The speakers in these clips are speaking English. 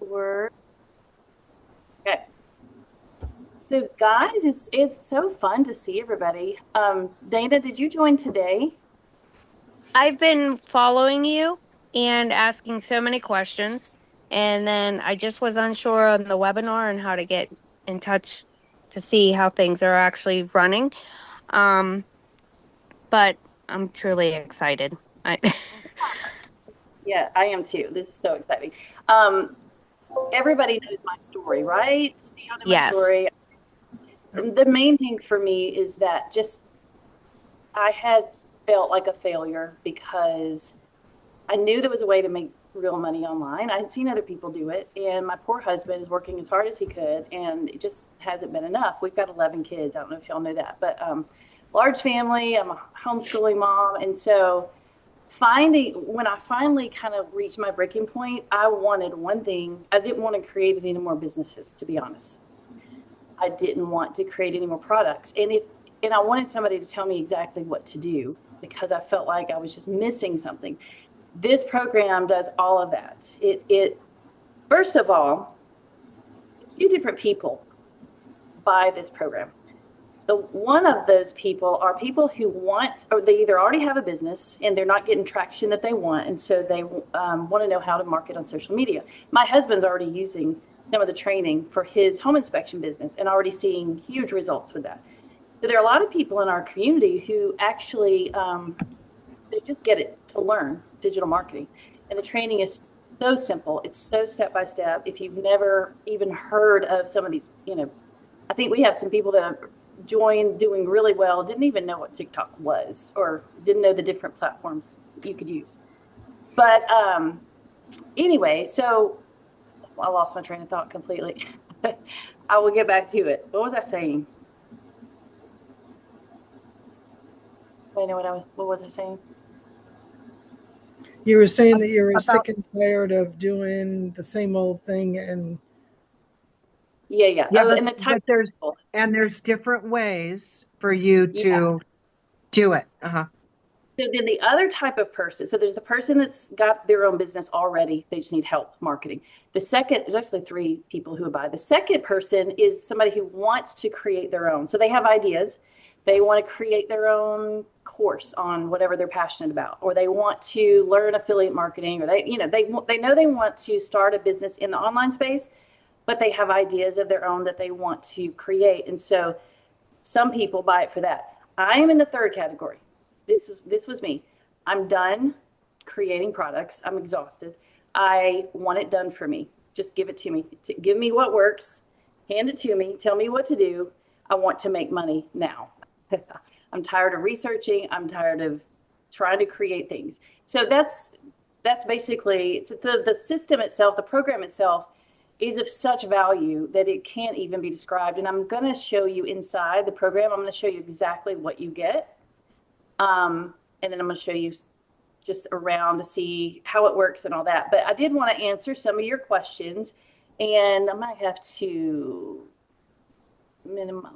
We're okay. So, guys, it's so fun to see everybody. Dana, did you join today? I've been following you and asking so many questions, and then I just was unsure on the webinar and how to get in touch to see how things are actually running. Um, but I'm truly excited. I Yeah, I am too. This is so exciting. Um, Everybody knows my story, right? Do y'all know my yes. story? Yep. The main thing for me is that just I had felt like a failure because I knew there was a way to make real money online. I had seen other people do it, and my poor husband is working as hard as he could, and it just hasn't been enough. We've got 11 kids. I don't know if y'all know that, but large family. I'm a homeschooling mom, and so finding when I finally kind of reached my breaking point, I wanted one thing. I didn't want to create any more businesses, to be honest. I didn't want to create any more products, and I wanted somebody to tell me exactly what to do because I felt like I was just missing something. This program does all of that. It first of all, two different people buy this program. The one of those people are people who want, or they either already have a business and they're not getting traction that they want, and so they want to know how to market on social media. My husband's already using some of the training for his home inspection business and already seeing huge results with that. So there are a lot of people in our community who actually they just get it to learn digital marketing. And the training is so simple. It's so step by step. If you've never even heard of some of these, I think we have some people that have joined doing really well, didn't even know what TikTok was or didn't know the different platforms you could use. But anyway, so I lost my train of thought completely. I will get back to it. What was I saying? I know what was I saying? You were saying that you were About sick and tired of doing the same old thing, and Yeah, yeah. Yeah, Oh, but and the type but of there's people. and there's different ways for you Yeah. to do it. Uh-huh. So then the other type of person, so there's the person that's got their own business already, they just need help marketing. The second, there's actually three people who buy. The second person is somebody who wants to create their own. So they have ideas. They want to create their own course on whatever they're passionate about, or they want to learn affiliate marketing, or they know they want to start a business in the online space, but they have ideas of their own that they want to create. And so some people buy it for that. I am in the third category. This was me. I'm done creating products. I'm exhausted. I want it done for me. Just give it to me. Give me what works. Hand it to me. Tell me what to do. I want to make money now. I'm tired of researching. I'm tired of trying to create things. So that's basically so the system itself, the program itself is of such value that it can't even be described. And I'm going to show you inside the program. I'm going to show you exactly what you get. And then I'm going to show you just around to see how it works and all that. But I did want to answer some of your questions, and I might have to minimize.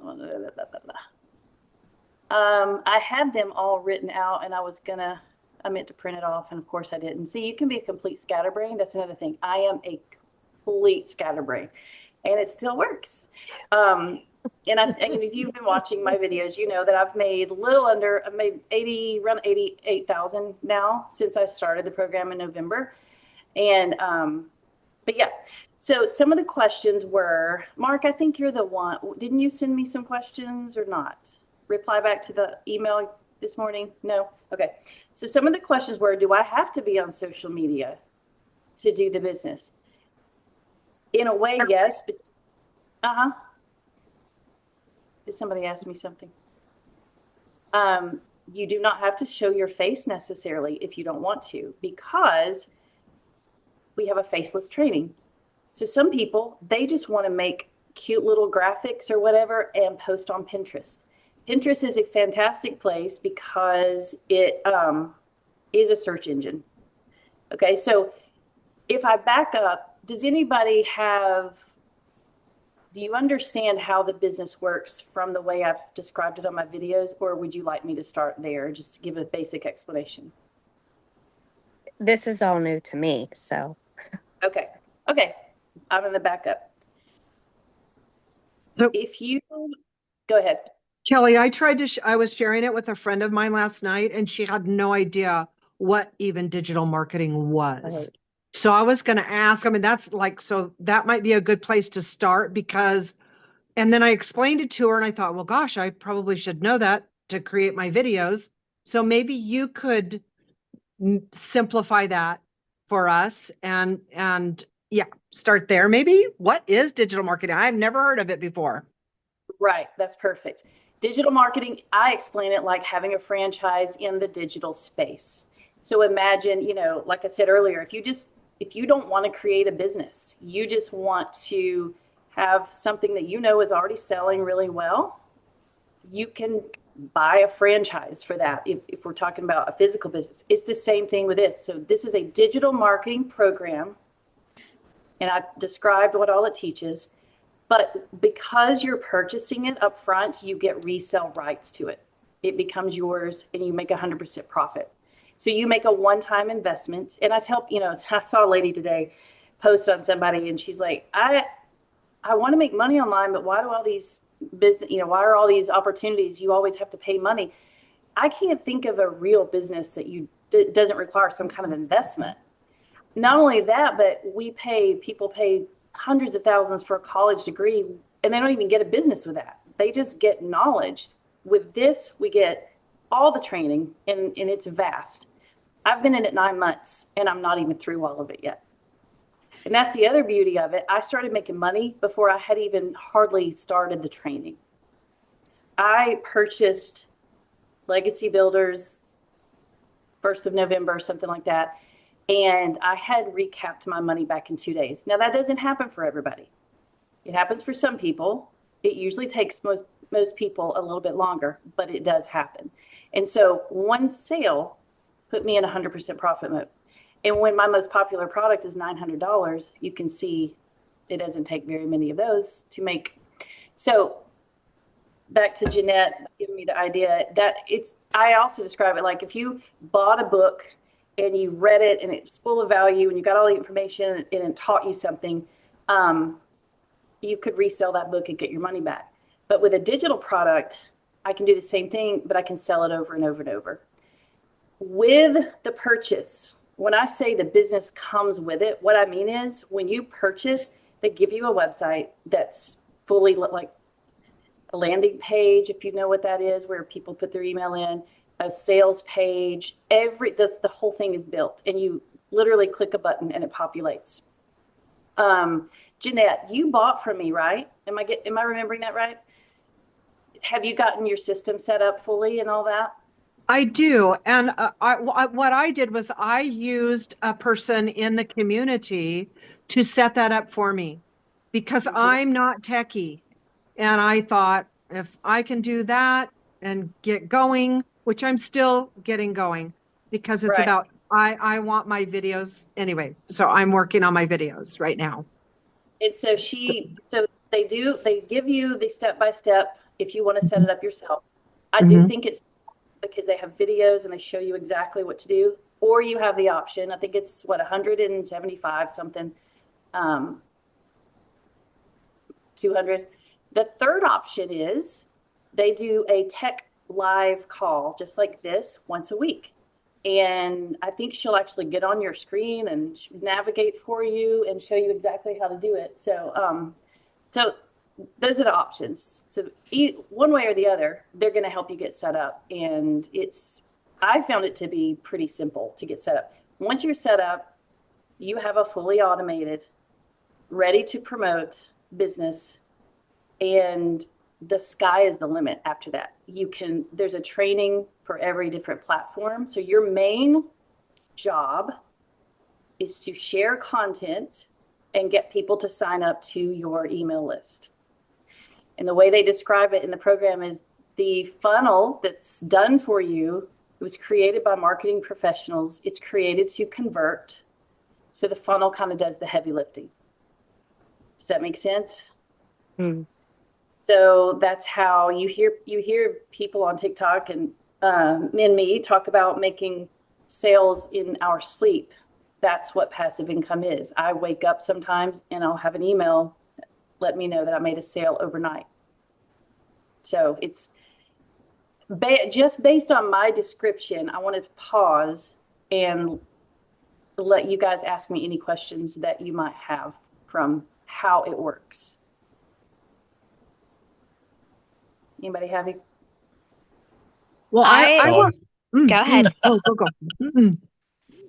I had them all written out, and I meant to print it off, and of course I didn't. See, you can be a complete scatterbrain. That's another thing. I am a complete scatterbrain, and it still works. And if you've been watching my videos, you know that I've made I made around 88,000 now since I started the program in November. And, but yeah, so some of the questions were, Mark, I think you're the one. Didn't you send me some questions or not? Reply back to the email this morning? No? Okay. So some of the questions were, do I have to be on social media to do the business? In a way, yes, but uh-huh. Did somebody ask me something? You do not have to show your face necessarily if you don't want to, because we have a faceless training. So some people, they just want to make cute little graphics or whatever and post on Pinterest. Pinterest is a fantastic place because it is a search engine. Okay, so if I back up, does anybody have do you understand how the business works from the way I've described it on my videos, or would you like me to start there just to give a basic explanation? this is all new to me, so Okay. Okay. I'm going to back up. So- If you go ahead. Kelly, I was sharing it with a friend of mine last night and she had no idea what even digital marketing was. Right. So I was going to ask, I mean, so that might be a good place to start because, and then I explained it to her and I thought, well, gosh, I probably should know that to create my videos. So maybe you could simplify that for us and yeah, start there. Maybe what is digital marketing? I've never heard of it before. Right, that's perfect. Digital marketing, I explain it like having a franchise in the digital space. So imagine, like I said earlier, if you don't want to create a business, you just want to have something that is already selling really well, you can buy a franchise for that. If we're talking about a physical business, it's the same thing with this. So this is a digital marketing program, and I've described what all it teaches. But because you're purchasing it up front, you get resale rights to it. It becomes yours and you make 100% profit. So you make a one-time investment. And I saw a lady today post on somebody and she's like, I want to make money online, but why are all these opportunities you always have to pay money? I can't think of a real business that doesn't require some kind of investment. Not only that, but people pay hundreds of thousands for a college degree and they don't even get a business with that. They just get knowledge. With this, we get all the training and it's vast. I've been in it 9 months and I'm not even through all of it yet. And that's the other beauty of it. I started making money before I had even hardly started the training. I purchased Legacy Builders 1st of November, something like that. And I had recapped my money back in 2 days. Now that doesn't happen for everybody. It happens for some people. It usually takes most people a little bit longer, but it does happen. And so one sale put me in 100% profit mode. And when my most popular product is $900, you can see it doesn't take very many of those to make. So back to Jeanette giving me the idea that I also describe it like if you bought a book and you read it and it's full of value and you got all the information and it taught you something, you could resell that book and get your money back. But with a digital product, I can do the same thing, but I can sell it over and over and over. With the purchase, when I say the business comes with it, what I mean is when you purchase, they give you a website that's fully like a landing page, if you know what that is, where people put their email in, a sales page, the whole thing is built and you literally click a button and it populates. Jeanette, you bought from me, right? Am I remembering that right? Have you gotten your system set up fully and all that? I do. And what I did was I used a person in the community to set that up for me because I'm not techie. And I thought if I can do that and get going, which I'm still getting going because it's Right. about, I want my videos anyway. So I'm working on my videos right now. And so they give you the step-by-step if you want to set it up yourself. I do think it's because they have videos and they show you exactly what to do, or you have the option. I think it's 175 something, 200. The third option is they do a tech live call just like this once a week. And I think she'll actually get on your screen and navigate for you and show you exactly how to do it. So, those are the options. So one way or the other, they're going to help you get set up. And I found it to be pretty simple to get set up. Once you're set up, you have a fully automated, ready to promote business, and the sky is the limit after that. There's a training for every different platform. So your main job is to share content and get people to sign up to your email list. And the way they describe it in the program is the funnel that's done for you. It was created by marketing professionals. It's created to convert. So the funnel kind of does the heavy lifting. Does that make sense? So that's how you hear people on TikTok and me talk about making sales in our sleep. that's what passive income is. I wake up sometimes and I'll have an email let me know that I made a sale overnight. So it's just based on my description. I wanted to pause and let you guys ask me any questions that you might have from how it works. Anybody have any? Well, I I- want. Go ahead. Go. Mm-mm.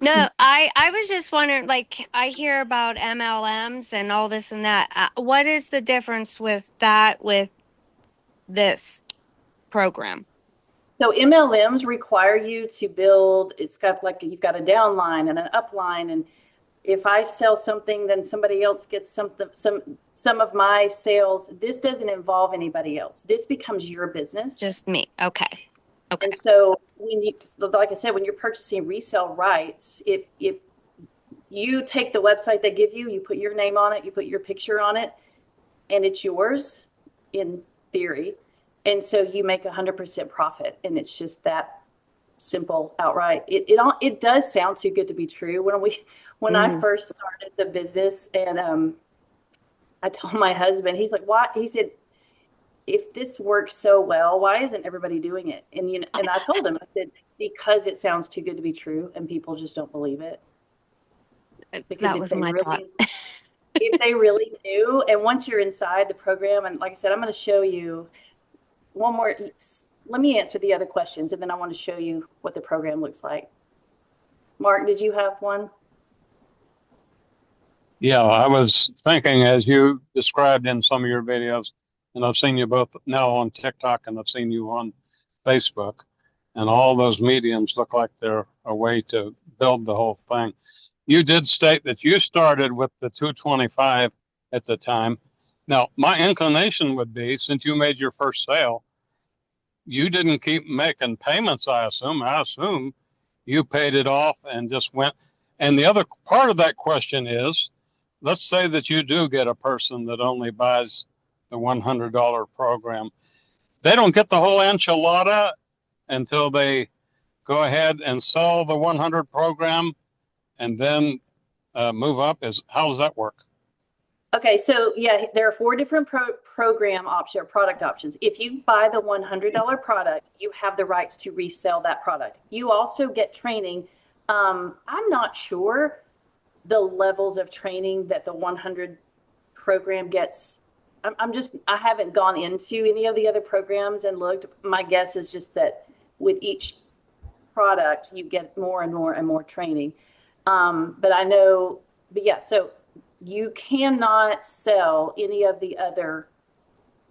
No, I was just wondering, like, I hear about MLMs and all this and that. What is the difference with that with this program? So MLMs require you to build, it's got like, you've got a downline and an upline. And if I sell something, then somebody else gets some of my sales. This doesn't involve anybody else. This becomes your business. Just me. Okay. Okay. And so when you, like I said, when you're purchasing resale rights, if you take the website they give you, you put your name on it, you put your picture on it, and it's yours in theory. And so you make 100% profit, and it's just that simple outright. It does sound too good to be true. When I first started the business, and I told my husband, he's like, "Why?" He said, "If this works so well, why isn't everybody doing it?" And and I told him, I said, "Because it sounds too good to be true, and people just don't believe it." Because That was my thought. If they really knew, and once you're inside the program, and like I said, I'm going to show you one more. Let me answer the other questions, and then I want to show you what the program looks like. Mark, did you have one? Yeah, I was thinking as you described in some of your videos, and I've seen you both now on TikTok and I've seen you on Facebook, and all those mediums look like they're a way to build the whole thing. You did state that you started with the 225 at the time. Now, my inclination would be, since you made your first sale, you didn't keep making payments, I assume. I assume you paid it off and just went. And the other part of that question is, let's say that you do get a person that only buys the $100 program. They don't get the whole enchilada until they go ahead and sell the 100 program and then move up. How does that work? Okay, so yeah, there are 4 different program options or product options. If you buy the $100 product, you have the rights to resell that product. You also get training. I'm not sure the levels of training that the 100 program gets. I haven't gone into any of the other programs and looked. My guess is just that with each product, you get more and more and more training. But yeah, so you cannot sell any of the other.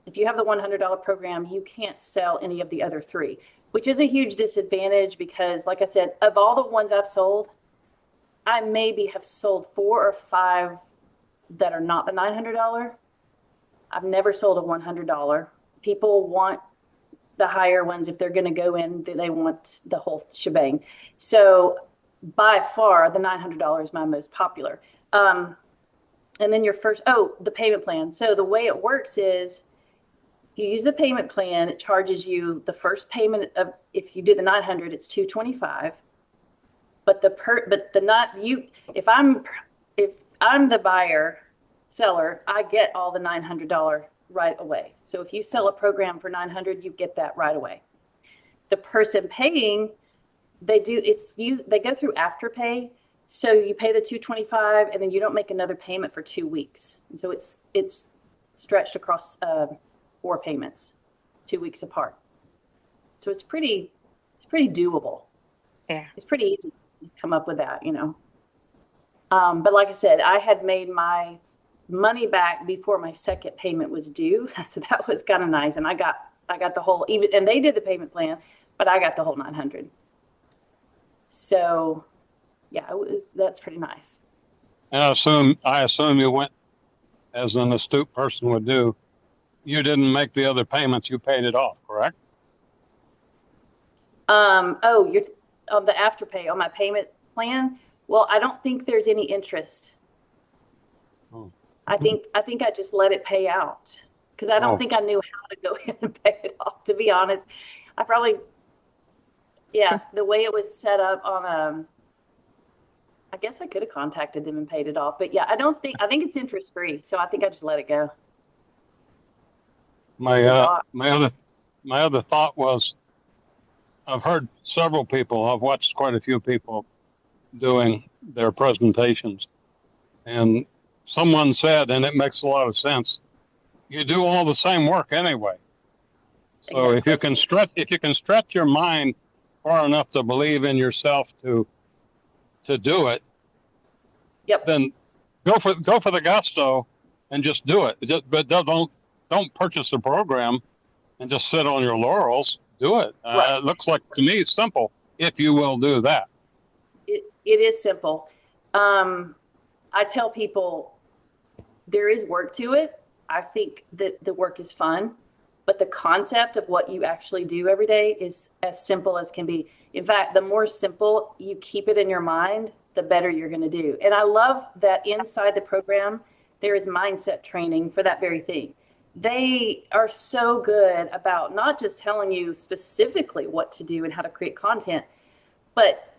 If you have the $100 program, you can't sell any of the other 3, which is a huge disadvantage because, like I said, of all the ones I've sold, I maybe have sold 4 or 5 that are not the $900. I've never sold a $100. People want the higher ones. If they're going to go in, they want the whole shebang. So by far, the $900 is my most popular. And then the payment plan. So the way it works is you use the payment plan. It charges you the first payment of, if you do the 900, it's $225. But if I'm the buyer seller, I get all the $900 right away. So if you sell a program for $900, you get that right away. The person paying, they go through Afterpay. So you pay the $225 and then you don't make another payment for 2 weeks. And so it's stretched across 4 payments, 2 weeks apart. So it's pretty doable. Yeah. It's pretty easy to come up with that, But like I said, I had made my money back before my second payment was due. So that was kind of nice. And I got the whole, and they did the payment plan, but I got the whole 900. So yeah, that's pretty nice. And I assume you went, as an astute person would do, you didn't make the other payments, you paid it off, correct? You're on the Afterpay on my payment plan. Well, I don't think there's any interest. Oh. I think I just let it pay out because I don't think I knew how to go in and pay it off. To be honest, the way it was set up on I guess I could have contacted them and paid it off, but yeah, I think it's interest free, so I think I just let it go. My, thought. my other thought was, I've heard several people, I've watched quite a few people doing their presentations. And someone said, and it makes a lot of sense, you do all the same work anyway. So if you can stretch your mind far enough to believe in yourself to do it, Yep. then go for the gusto and just do it. But don't purchase a program and just sit on your laurels. Do it. Right. It looks like to me it's simple if you will do that. It is simple. I tell people there is work to it. I think that the work is fun, but the concept of what you actually do every day is as simple as can be. In fact, the more simple you keep it in your mind, the better you're going to do. And I love that inside the program, there is mindset training for that very thing. They are so good about not just telling you specifically what to do and how to create content, but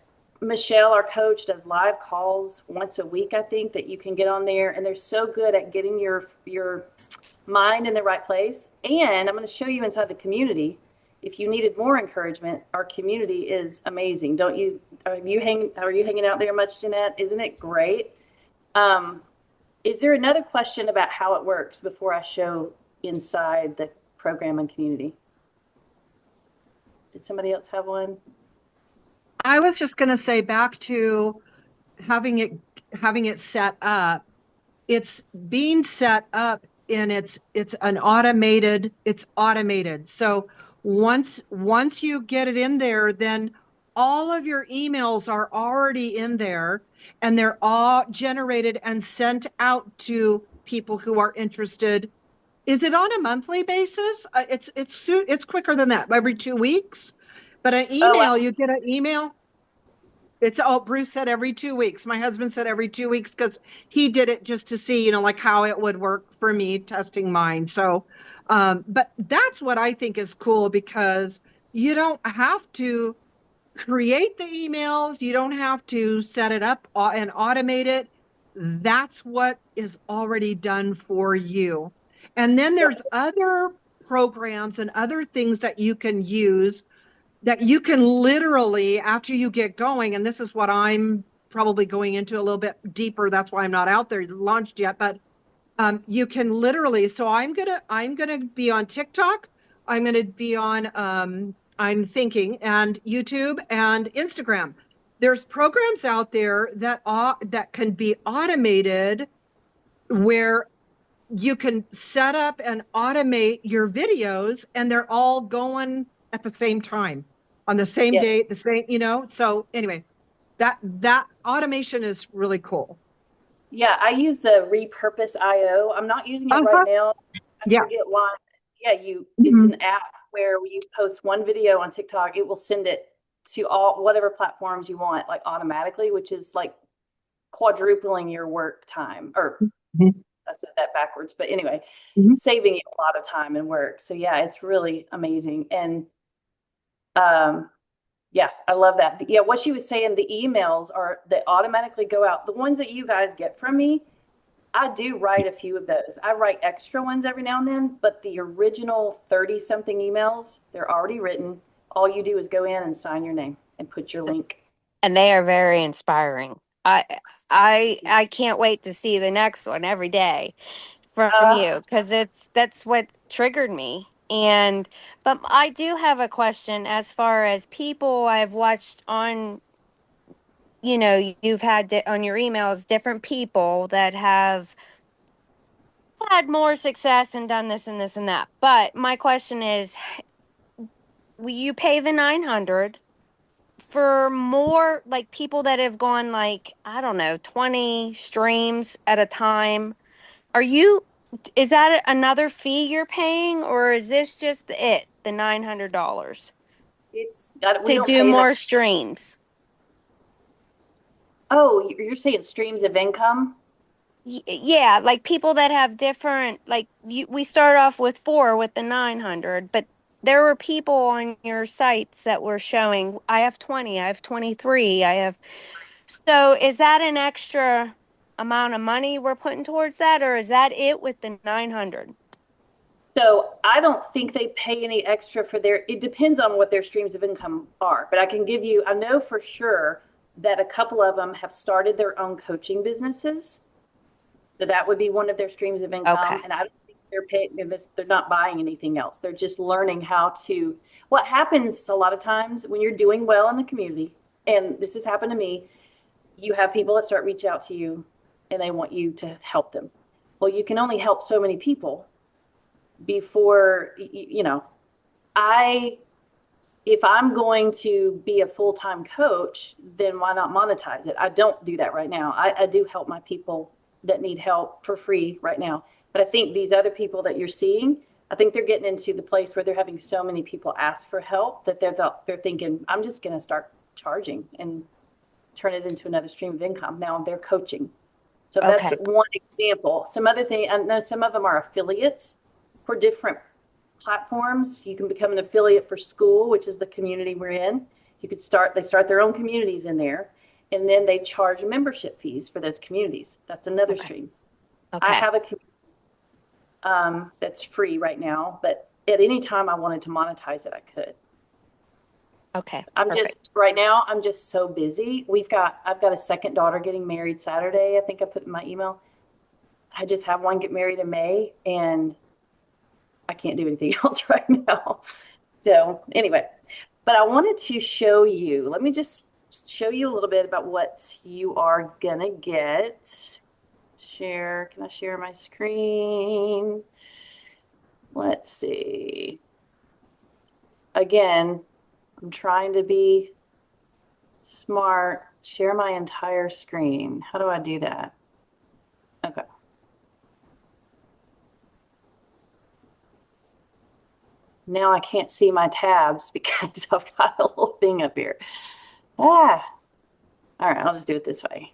Michelle, our coach, does live calls once a week, I think, that you can get on there. And they're so good at getting your mind in the right place. And I'm going to show you inside the community. If you needed more encouragement, our community is amazing. Are you hanging out there much, Jeanette? Isn't it great? Is there another question about how it works before I show inside the program and community? Did somebody else have one? I was just going to say back to having it set up. It's being set up and it's automated. So once you get it in there, then all of your emails are already in there and they're all generated and sent out to people who are interested. Is it on a monthly basis? It's quicker than that, every 2 weeks. But an email, you get an email. Bruce said every 2 weeks. My husband said every 2 weeks because he did it just to see, like how it would work for me testing mine. So, but that's what I think is cool because you don't have to create the emails. You don't have to set it up and automate it. That's what is already done for you. And then there's other programs and other things that you can use that you can literally, after you get going, and this is what I'm probably going into a little bit deeper. That's why I'm not out there launched yet, but you can literally, so I'm gonna be on TikTok. I'm gonna be on, I'm thinking, and YouTube and Instagram. There's programs out there that can be automated where you can set up and automate your videos and they're all going at the same time on the same date, the same, so anyway, that automation is really cool. Yeah, I use the Repurpose IO. I'm not using it right now. I forget why. Yeah, it's an app where you post one video on TikTok, it will send it to all whatever platforms you want, like automatically, which is like quadrupling your work time, or I said that backwards, but anyway, saving you a lot of time and work. So yeah, it's really amazing. And yeah, I love that. Yeah, what she was saying, the emails that automatically go out, the ones that you guys get from me, I do write a few of those. I write extra ones every now and then, but the original 30 something emails, they're already written. All you do is go in and sign your name and put your link. And they are very inspiring. I can't wait to see the next one every day from you, because that's what triggered me. But I do have a question as far as people I've watched on, you've had on your emails, different people that have had more success and done this and this and that. But my question is, will you pay the $900 for more, like people that have gone like, I don't know, 20 streams at a time? Is that another fee you're paying, or is this just the $900 to do more streams? Oh, you're saying streams of income? Yeah, like people that have different, like we start off with 4 with the 900, but there were people on your sites that were showing, I have 20, I have 23, I have. So is that an extra amount of money we're putting towards that, or is that it with the 900? So I don't think they pay any extra for it depends on what their streams of income are, but I can give you, I know for sure that a couple of them have started their own coaching businesses. So that would be one of their streams of income. Okay. And I don't think they're paying, they're not buying anything else. They're just learning how to, what happens a lot of times when you're doing well in the community, and this has happened to me, you have people that start reach out to you and they want you to help them. Well, you can only help so many people before, if I'm going to be a full-time coach, then why not monetize it? I don't do that right now. I do help my people that need help for free right now. But I think these other people that you're seeing, I think they're getting into the place where they're having so many people ask for help that they're thinking, I'm just going to start charging and turn it into another stream of income. Now they're coaching. So that's Okay. one example. Some other thing, I know some of them are affiliates for different platforms. You can become an affiliate for school, which is the community we're in. They start their own communities in there, and then they charge membership fees for those communities. That's another Okay. stream. Okay. I have a community that's free right now, but at any time I wanted to monetize it, I could. Okay. I'm Perfect. right now, I'm just so busy. I've got a second daughter getting married Saturday. I think I put in my email. I just have one get married in May, and I can't do anything else right now. So anyway, but I wanted to show you, let me just show you a little bit about what you are gonna get. Share, can I share my screen? Let's see. Again, I'm trying to be smart. Share my entire screen. How do I do that? Okay. Now I can't see my tabs because I've got a little thing up here. All right, I'll just do it this way.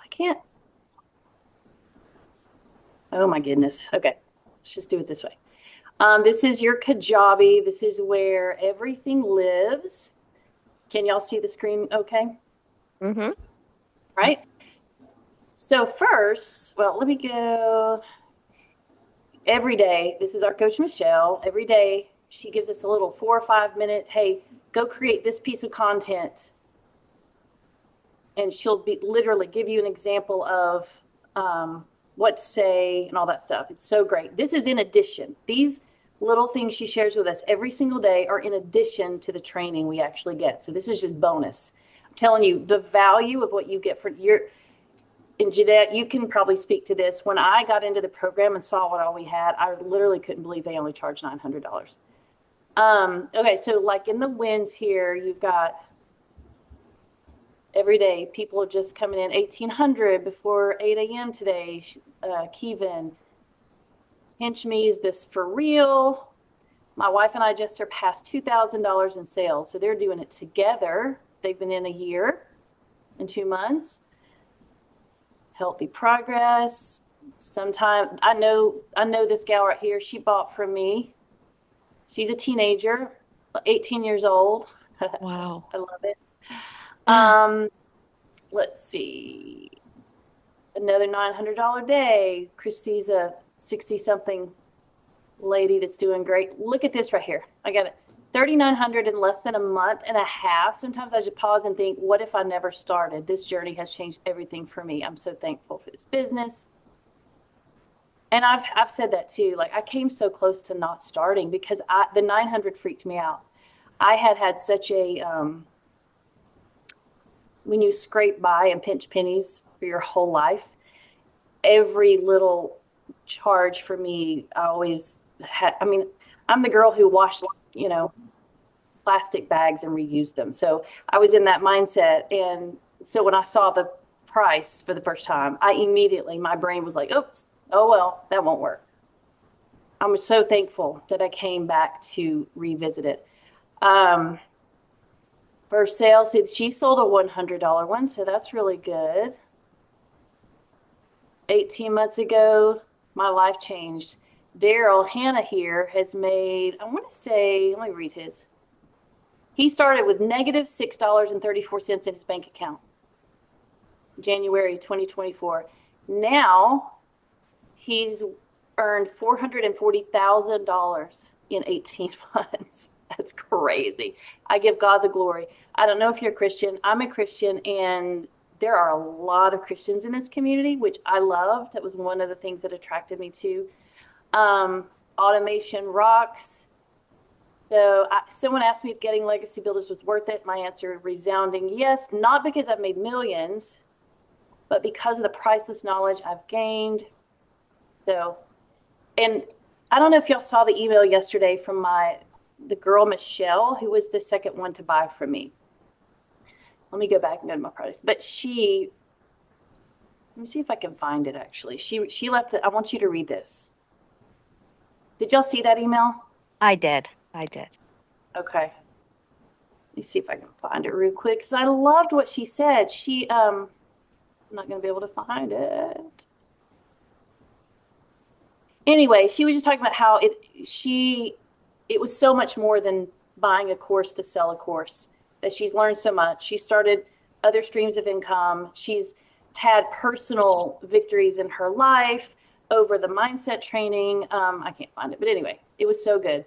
I can't. Oh my goodness. Okay, let's just do it this way. This is your Kajabi. This is where everything lives. Can y'all see the screen okay? Mm-hmm. Right? So first, well, let me go. Every day, this is our coach, Michelle. Every day, she gives us a little 4 or 5 minute, hey, go create this piece of content. And she'll literally give you an example of what to say and all that stuff. It's so great. This is in addition. These little things she shares with us every single day are in addition to the training we actually get. So this is just bonus. I'm telling you, the value of what you get and Jeanette, you can probably speak to this. When I got into the program and saw what all we had, I literally couldn't believe they only charged $900. Okay, so like in the wins here, you've got every day people are just coming in 1,800 before 8 a.m. today. Kevin, Pinch Me, is this for real? My wife and I just surpassed $2,000 in sales. So they're doing it together. They've been in a year and 2 months. Healthy progress. Sometime I know this gal right here. She bought from me. She's a teenager, 18 years old. Wow. I love it. Let's see. Another $900 day. Christy's a 60-something lady that's doing great. Look at this right here. I got it. 3,900 in less than a month and a half. Sometimes I just pause and think, what if I never started? This journey has changed everything for me. I'm so thankful for this business. And I've said that too. Like I came so close to not starting because the 900 freaked me out. I had such a, when you scrape by and pinch pennies for your whole life, every little charge for me, I always had, I'm the girl who washed, plastic bags and reused them. So I was in that mindset. And so when I saw the price for the first time, my brain was like, oops, oh, well, that won't work. I'm so thankful that I came back to revisit it. For sales, she sold a $100 one, so that's really good. 18 months ago, my life changed. Daryl Hannah here has made, I want to say, let me read his. He started with negative $6.34 in his bank account, January 2024. Now he's earned $440,000 in 18 months. That's crazy. I give God the glory. I don't know if you're a Christian. I'm a Christian, and there are a lot of Christians in this community, which I loved. That was one of the things that attracted me to. Automation rocks. So someone asked me if getting Legacy Builders was worth it. My answer, resounding yes, not because I've made millions, but because of the priceless knowledge I've gained. So, and I don't know if y'all saw the email yesterday from the girl, Michelle, who was the second one to buy from me. Let me go back and go to my products. But let me see if I can find it actually. She left it. I want you to read this. Did y'all see that email? I did. Okay. Let me see if I can find it real quick because I loved what she said. I'm not going to be able to find it. Anyway, she was just talking about how it was so much more than buying a course to sell a course, that she's learned so much. She started other streams of income. She's had personal victories in her life over the mindset training. I can't find it, but anyway, it was so good.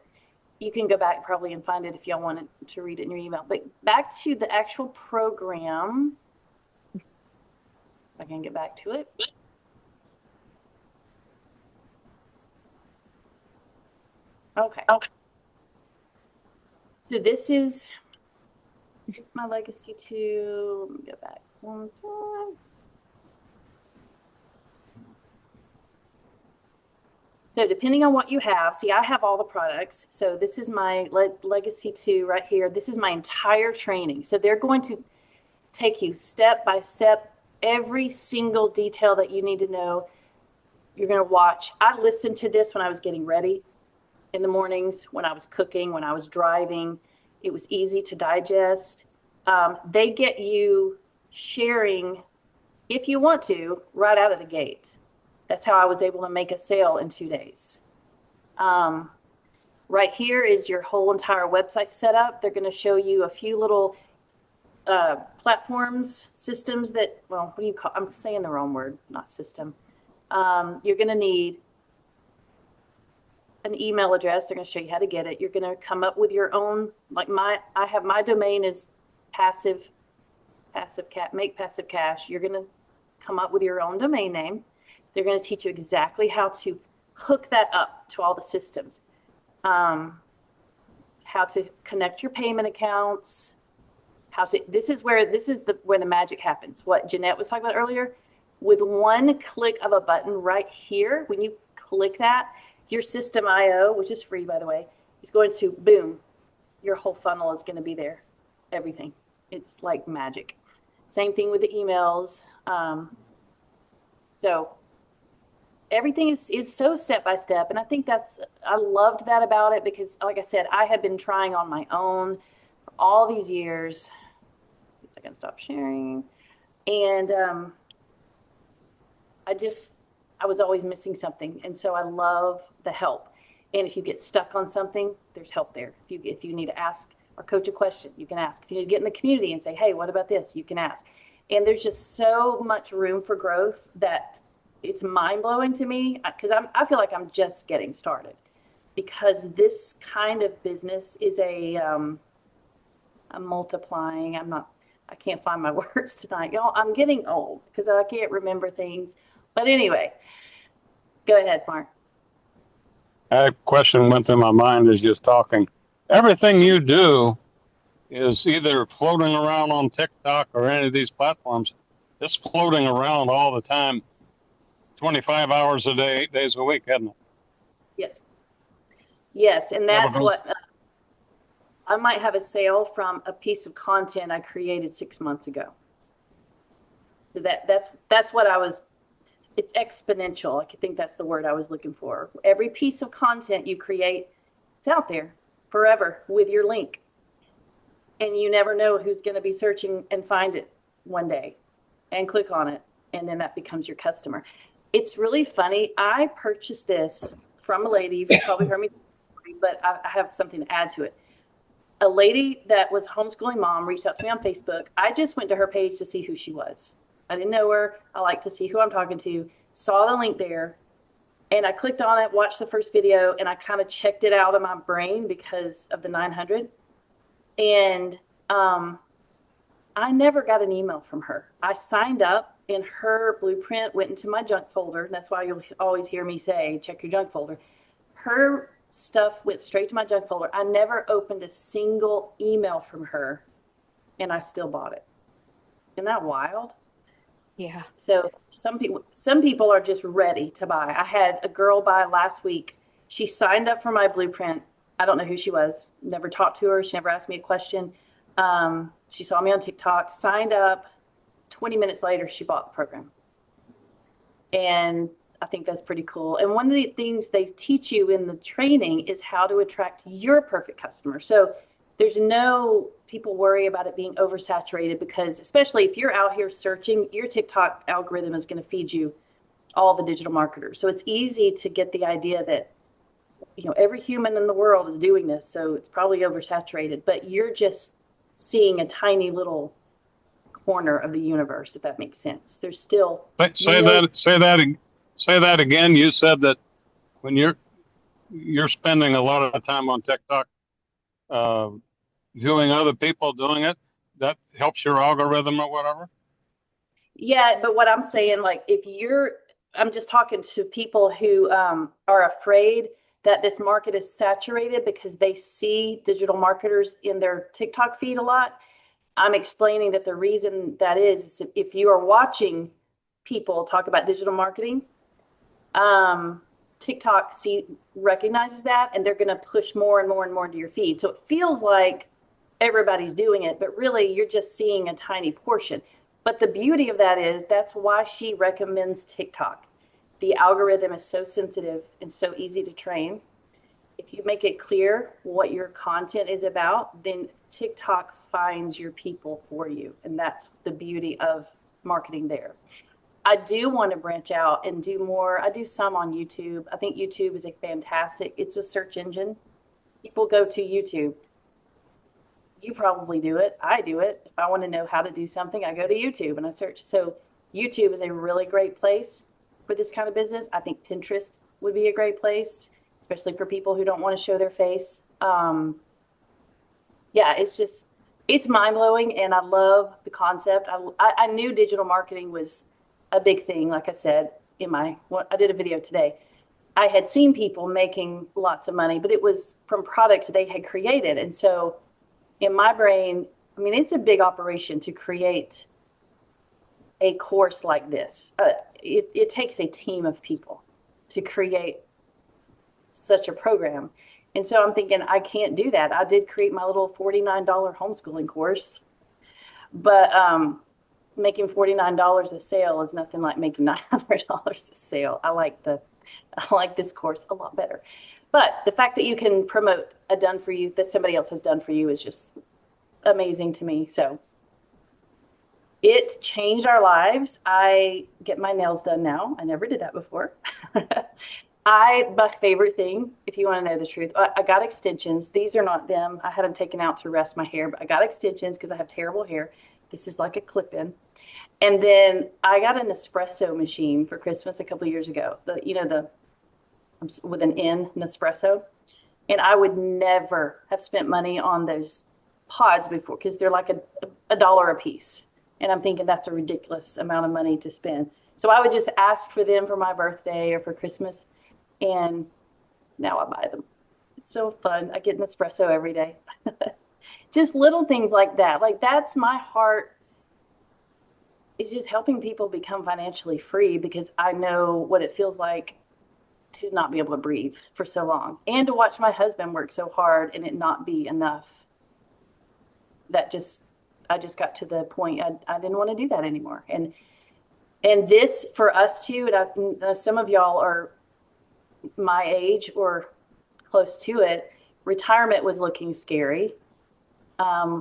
You can go back probably and find it if y'all wanted to read it in your email. But back to the actual program. If I can get back to it. Okay. So this is my Legacy 2. Let me go back one time. So depending on what you have, see, I have all the products. So this is my Legacy 2 right here. This is my entire training. So they're going to take you step by step, every single detail that you need to know. You're going to watch. I listened to this when I was getting ready in the mornings, when I was cooking, when I was driving. It was easy to digest. They get you sharing, if you want to, right out of the gate. That's how I was able to make a sale in 2 days. Right here is your whole entire website setup. They're going to show you a few little platforms, systems that, well, what do you call, I'm saying the wrong word, not system. You're going to need an email address. They're going to show you how to get it. You're going to come up with your own, like I have my domain is make passive cash. You're going to come up with your own domain name. They're going to teach you exactly how to hook that up to all the systems, how to connect your payment accounts, this is where the magic happens. What Jeanette was talking about earlier, with one click of a button right here, when you click that, your System.io, which is free, by the way, is going to, boom, your whole funnel is going to be there. Everything. It's like magic. Same thing with the emails. So everything is so step by step. And I think I loved that about it because, like I said, I had been trying on my own for all these years. I can stop sharing. And I was always missing something. And so I love the help. And if you get stuck on something, there's help there. If you need to ask or coach a question, you can ask. If you need to get in the community and say, hey, what about this? You can ask. And there's just so much room for growth that it's mind-blowing to me because I feel like I'm just getting started, because this kind of business is I'm multiplying. I can't find my words tonight. Y'all, I'm getting old because I can't remember things. But anyway, go ahead, Mark. A question went through my mind as you was talking. Everything you do is either floating around on TikTok or any of these platforms. It's floating around all the time, 25 hours a day, 8 days a week, isn't it? Yes. Yes, and that's what I might have a sale from a piece of content I created 6 months ago. So that's what it's exponential. I think that's the word I was looking for. Every piece of content you create, it's out there forever with your link. And you never know who's going to be searching and find it one day and click on it. And then that becomes your customer. It's really funny. I purchased this from a lady. You've probably heard me, but I have something to add to it. a lady that was a homeschooling mom reached out to me on Facebook. I just went to her page to see who she was. I didn't know her. I like to see who I'm talking to. Saw the link there, and I clicked on it, watched the first video, and I kind of checked it out of my brain because of the 900. And I never got an email from her. I signed up, and her blueprint went into my junk folder. That's why you'll always hear me say, check your junk folder. Her stuff went straight to my junk folder. I never opened a single email from her, and I still bought it. Isn't that wild? Yeah. So some people are just ready to buy. I had a girl buy last week. She signed up for my blueprint. I don't know who she was. Never talked to her. She never asked me a question. She saw me on TikTok, signed up. 20 minutes later, she bought the program. And I think that's pretty cool. And one of the things they teach you in the training is how to attract your perfect customer. So there's no people worry about it being oversaturated, because especially if you're out here searching, your TikTok algorithm is going to feed you all the digital marketers. So it's easy to get the idea that, every human in the world is doing this. So it's probably oversaturated, but you're just seeing a tiny little corner of the universe, if that makes sense. There's still Say that again. You said that when you're spending a lot of time on TikTok, viewing other people doing it, that helps your algorithm or whatever. Yeah, but what I'm saying, like, I'm just talking to people who are afraid that this market is saturated because they see digital marketers in their TikTok feed a lot. I'm explaining that the reason that is that if you are watching people talk about digital marketing, TikTok recognizes that, and they're going to push more and more and more into your feed. So it feels like everybody's doing it, but really you're just seeing a tiny portion. But the beauty of that is that's why she recommends TikTok. The algorithm is so sensitive and so easy to train. If you make it clear what your content is about, then TikTok finds your people for you. And that's the beauty of marketing there. I do want to branch out and do more. I do some on YouTube. I think YouTube is it's a search engine. People go to YouTube. You probably do it. I do it. If I want to know how to do something, I go to YouTube and I search. So YouTube is a really great place for this kind of business. I think Pinterest would be a great place, especially for people who don't want to show their face. It's mind-blowing, and I love the concept. I knew digital marketing was a big thing. Like I said, I did a video today. I had seen people making lots of money, but it was from products they had created. And so in my brain, it's a big operation to create a course like this. It takes a team of people to create such a program. And so I'm thinking, I can't do that. I did create my little $49 homeschooling course, but making $49 a sale is nothing like making $900 a sale. I like this course a lot better. But the fact that you can promote a done for you that somebody else has done for you is just amazing to me. So it changed our lives. I get my nails done now. I never did that before. My favorite thing, if you want to know the truth, I got extensions. These are not them. I had them taken out to rest my hair, but I got extensions because I have terrible hair. This is like a clip-in. And then I got an espresso machine for Christmas a couple of years ago. With an N, Nespresso. And I would never have spent money on those pods before because they're like a dollar a piece. And I'm thinking that's a ridiculous amount of money to spend. So I would just ask for them for my birthday or for Christmas. And now I buy them. It's so fun. I get an espresso every day. Just little things like that. Like, that's my heart, is just helping people become financially free, because I know what it feels like to not be able to breathe for so long, and to watch my husband work so hard and it not be enough. I just got to the point I didn't want to do that anymore. And this for us too, and I know some of y'all are my age or close to it, retirement was looking scary.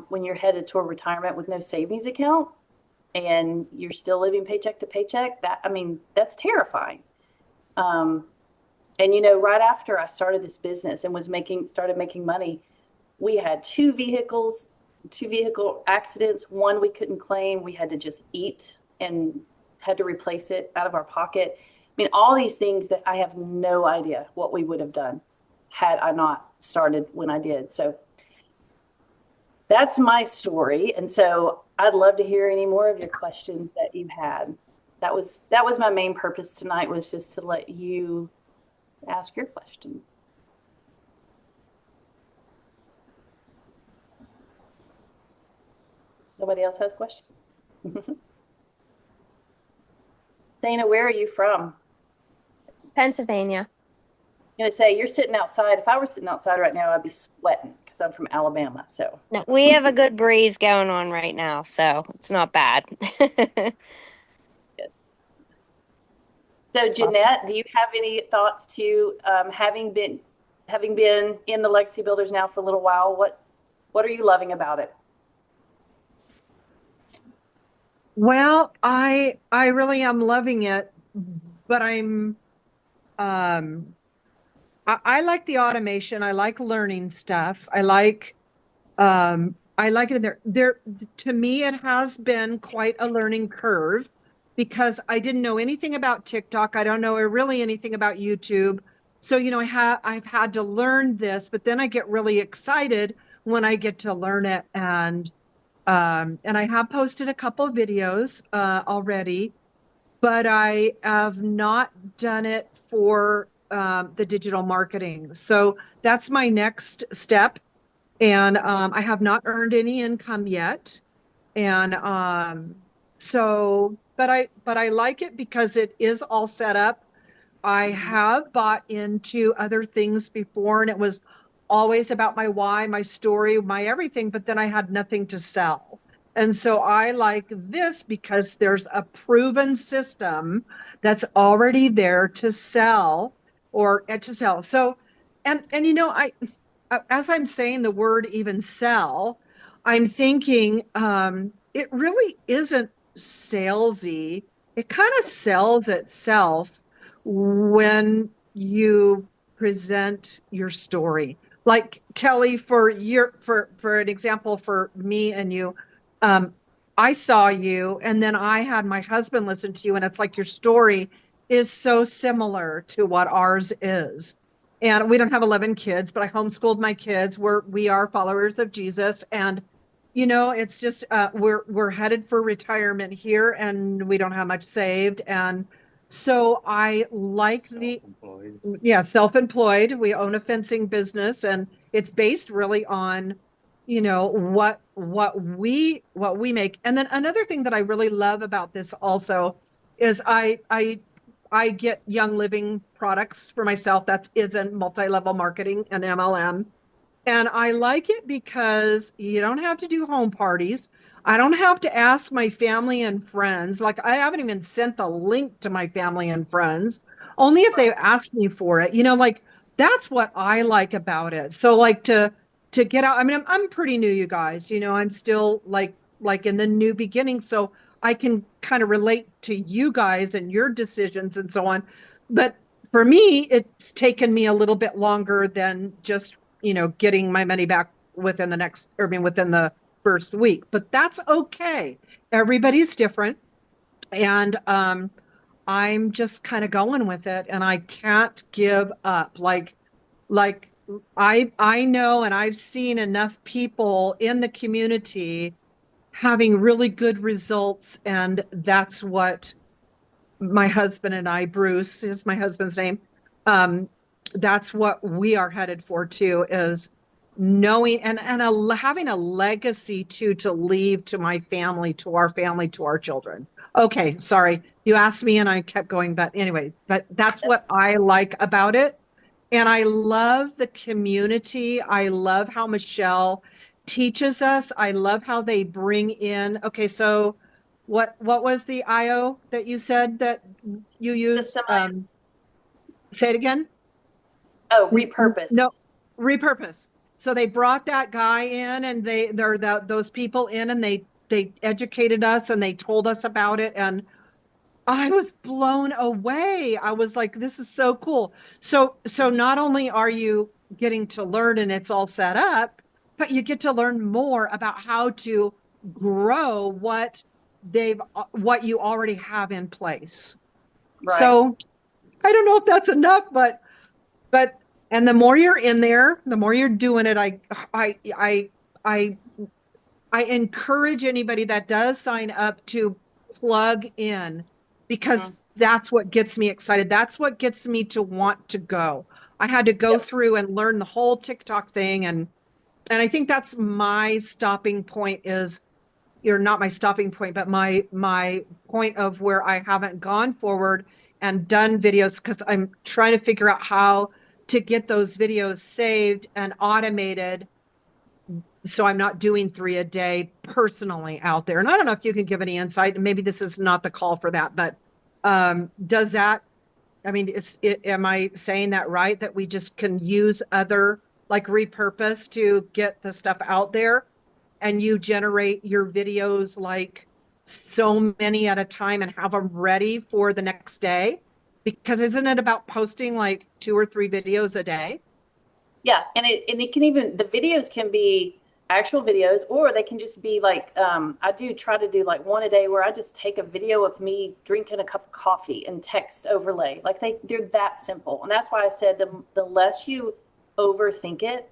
When you're headed toward retirement with no savings account and you're still living paycheck to paycheck, that's terrifying. And right after I started this business and started making money, We had two vehicle accidents. One we couldn't claim. We had to just eat and had to replace it out of our pocket. I mean, all these things that I have no idea what we would have done had I not started when I did. So that's my story. And so I'd love to hear any more of your questions that you had. That was my main purpose tonight, was just to let you ask your questions. Nobody else has questions? Dana, where are you from? Pennsylvania. I'm gonna say you're sitting outside. If I were sitting outside right now, I'd be sweating because I'm from Alabama. So No, we have a good breeze going on right now, so it's not bad. So Jeanette, do you have any thoughts to having been in the Legacy Builders now for a little while? What are you loving about it? Well, I really am loving it, but I like the automation. I like learning stuff. I like it in there. To me, it has been quite a learning curve because I didn't know anything about TikTok. I don't know really anything about YouTube. So, I've had to learn this, but then I get really excited when I get to learn it. And I have posted a couple of videos already, but I have not done it for the digital marketing. So that's my next step. And I have not earned any income yet. And but I like it because it is all set up. I have bought into other things before, and it was always about my why, my story, my everything, but then I had nothing to sell. And so I like this because there's a proven system that's already there to sell or to sell. So, and as I'm saying the word even sell, I'm thinking it really isn't salesy. It kind of sells itself when you present your story. Like Kelly, for an example, for me and you, I saw you, and then I had my husband listen to you, and it's like your story is so similar to what ours is. And we don't have 11 kids, but I homeschooled my kids. We are followers of Jesus, and it's just we're headed for retirement here, and we don't have much saved, and so I like self-employed. We own a fencing business, and it's based really on, what we make. And then another thing that I really love about this also is I get Young Living products for myself. That is in multi-level marketing and MLM. And I like it because you don't have to do home parties. I don't have to ask my family and friends. Like, I haven't even sent the link to my family and friends, only if they ask me for it. Like, that's what I like about it. So like to get out, I mean, I'm pretty new, you guys, I'm still like in the new beginning. So I can kind of relate to you guys and your decisions and so on. But for me, it's taken me a little bit longer than just, getting my money back within the first week. But that's okay. Everybody's different. And I'm just kind of going with it, and I can't give up. Like I know, and I've seen enough people in the community having really good results, and that's what my husband and I, Bruce is my husband's name, that's what we are headed for too, is knowing and having a legacy to leave to my family, to our family, to our children. Okay, sorry, you asked me and I kept going, but anyway, but that's what I like about it. And I love the community. I love how Michelle teaches us. I love how they bring in, okay, so what was the IO that you said that you used? Say it again. Oh, repurpose. No, repurpose. So they brought that guy in, and they're those people in, and they educated us, and they told us about it, and I was blown away. I was like, this is so cool. So not only are you getting to learn and it's all set up, but you get to learn more about how to grow what you already have in place. Right. So I don't know if that's enough, but and the more you're in there, the more you're doing it, I encourage anybody that does sign up to plug in, because that's what gets me excited. That's what gets me to want to go. I had to go Yep. through and learn the whole TikTok thing, and I think that's my stopping point is, you're not my stopping point, but my point of where I haven't gone forward and done videos, because I'm trying to figure out how to get those videos saved and automated, so I'm not doing 3 a day personally out there. And I don't know if you can give any insight, and maybe this is not the call for that, but does that, I mean, am I saying that right? That we just can use other, like, repurpose to get the stuff out there, and you generate your videos like so many at a time and have them ready for the next day? Because isn't it about posting like 2 or 3 videos a day? Yeah, and it can even, the videos can be actual videos, or they can just be like, I do try to do like one a day where I just take a video of me drinking a cup of coffee and text overlay. Like they're that simple. And that's why I said the less you overthink it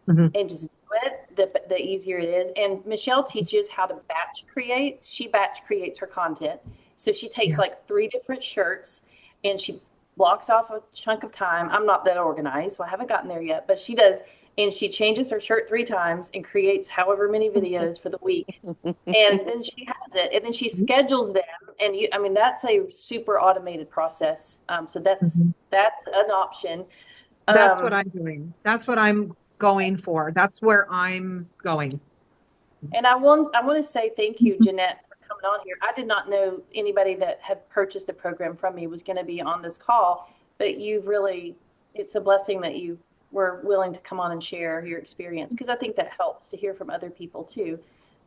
and just do it, the easier it is. And Michelle teaches how to batch create. She batch creates her content. So she takes like 3 different shirts and she blocks off a chunk of time. I'm not that organized, so I haven't gotten there yet, but she does. And she changes her shirt 3 times and creates however many videos for the week. And then she has it, and then she schedules them. And I mean, that's a super automated process. So that's an option. That's what I'm doing. That's what I'm going for. That's where I'm going. And I want to say thank you, Jeanette, for coming on here. I did not know anybody that had purchased the program from me was going to be on this call, but it's a blessing that you were willing to come on and share your experience, because I think that helps to hear from other people too.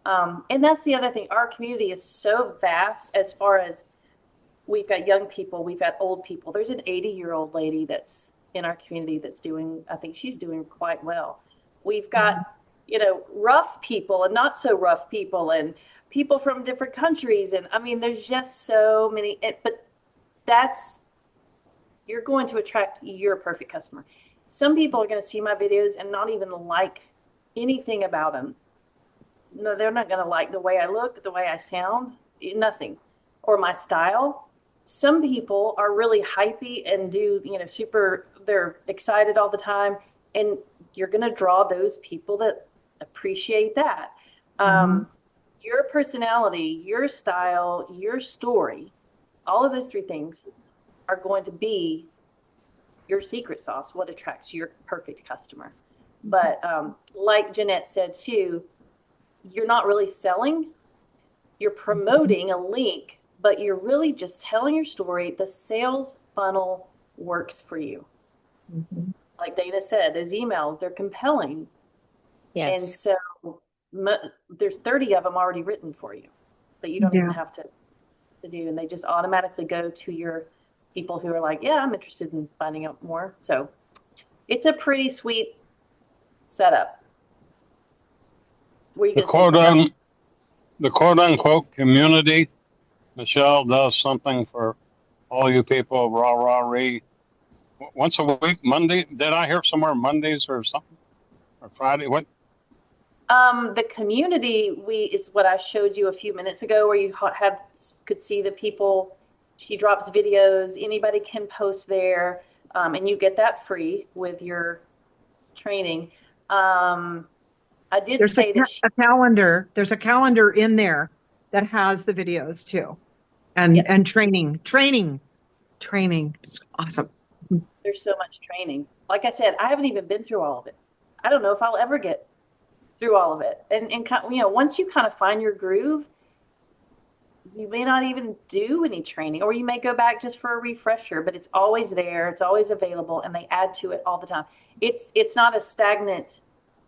And that's the other thing. Our community is so vast, as far as we've got young people, we've got old people. There's an 80-year-old lady that's in our community that's I think she's doing quite well. We've got, rough people and not so rough people, and people from different countries. And I mean, there's just so many, but you're going to attract your perfect customer. Some people are going to see my videos and not even like anything about them. No, they're not going to like the way I look, the way I sound, nothing, or my style. Some people are really hypey and do, they're excited all the time. And you're going to draw those people that appreciate that. Your personality, your style, your story, all of those 3 things are going to be your secret sauce, what attracts your perfect customer. But like Jeanette said too, you're not really selling, you're promoting a link, but you're really just telling your story. The sales funnel works for you. Like Dana said, those emails, they're compelling. Yes. And so there's 30 of them already written for you that you don't even have to do. And they just automatically go to your people who are like, yeah, I'm interested in finding out more. So it's a pretty sweet setup. The quote unquote community, Michelle does something for all you people, once a week, Monday. Did I hear somewhere Mondays or something? Or Friday? What? The community is what I showed you a few minutes ago, where you could see the people. She drops videos. Anybody can post there, and you get that free with your training. I did say that a calendar. There's a calendar in there that has the videos too, and training. It's awesome. There's so much training. Like I said, I haven't even been through all of it. I don't know if I'll ever get through all of it. And once you kind of find your groove, you may not even do any training, or you may go back just for a refresher, but it's always there. It's always available, and they add to it all the time. It's not a stagnant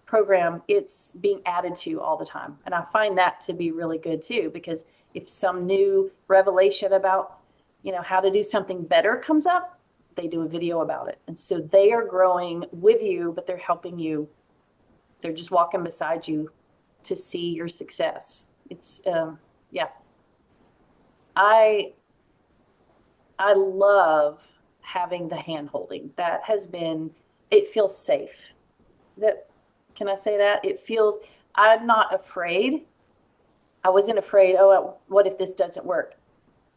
program. It's being added to all the time. And I find that to be really good too, because if some new revelation about, how to do something better comes up, they do a video about it. And so they are growing with you, but they're helping you They're just walking beside you to see your success. It's, yeah. I love having the hand holding. That has been, it feels safe. Is that, can I say that? It feels, I'm not afraid. I wasn't afraid, oh, what if this doesn't work?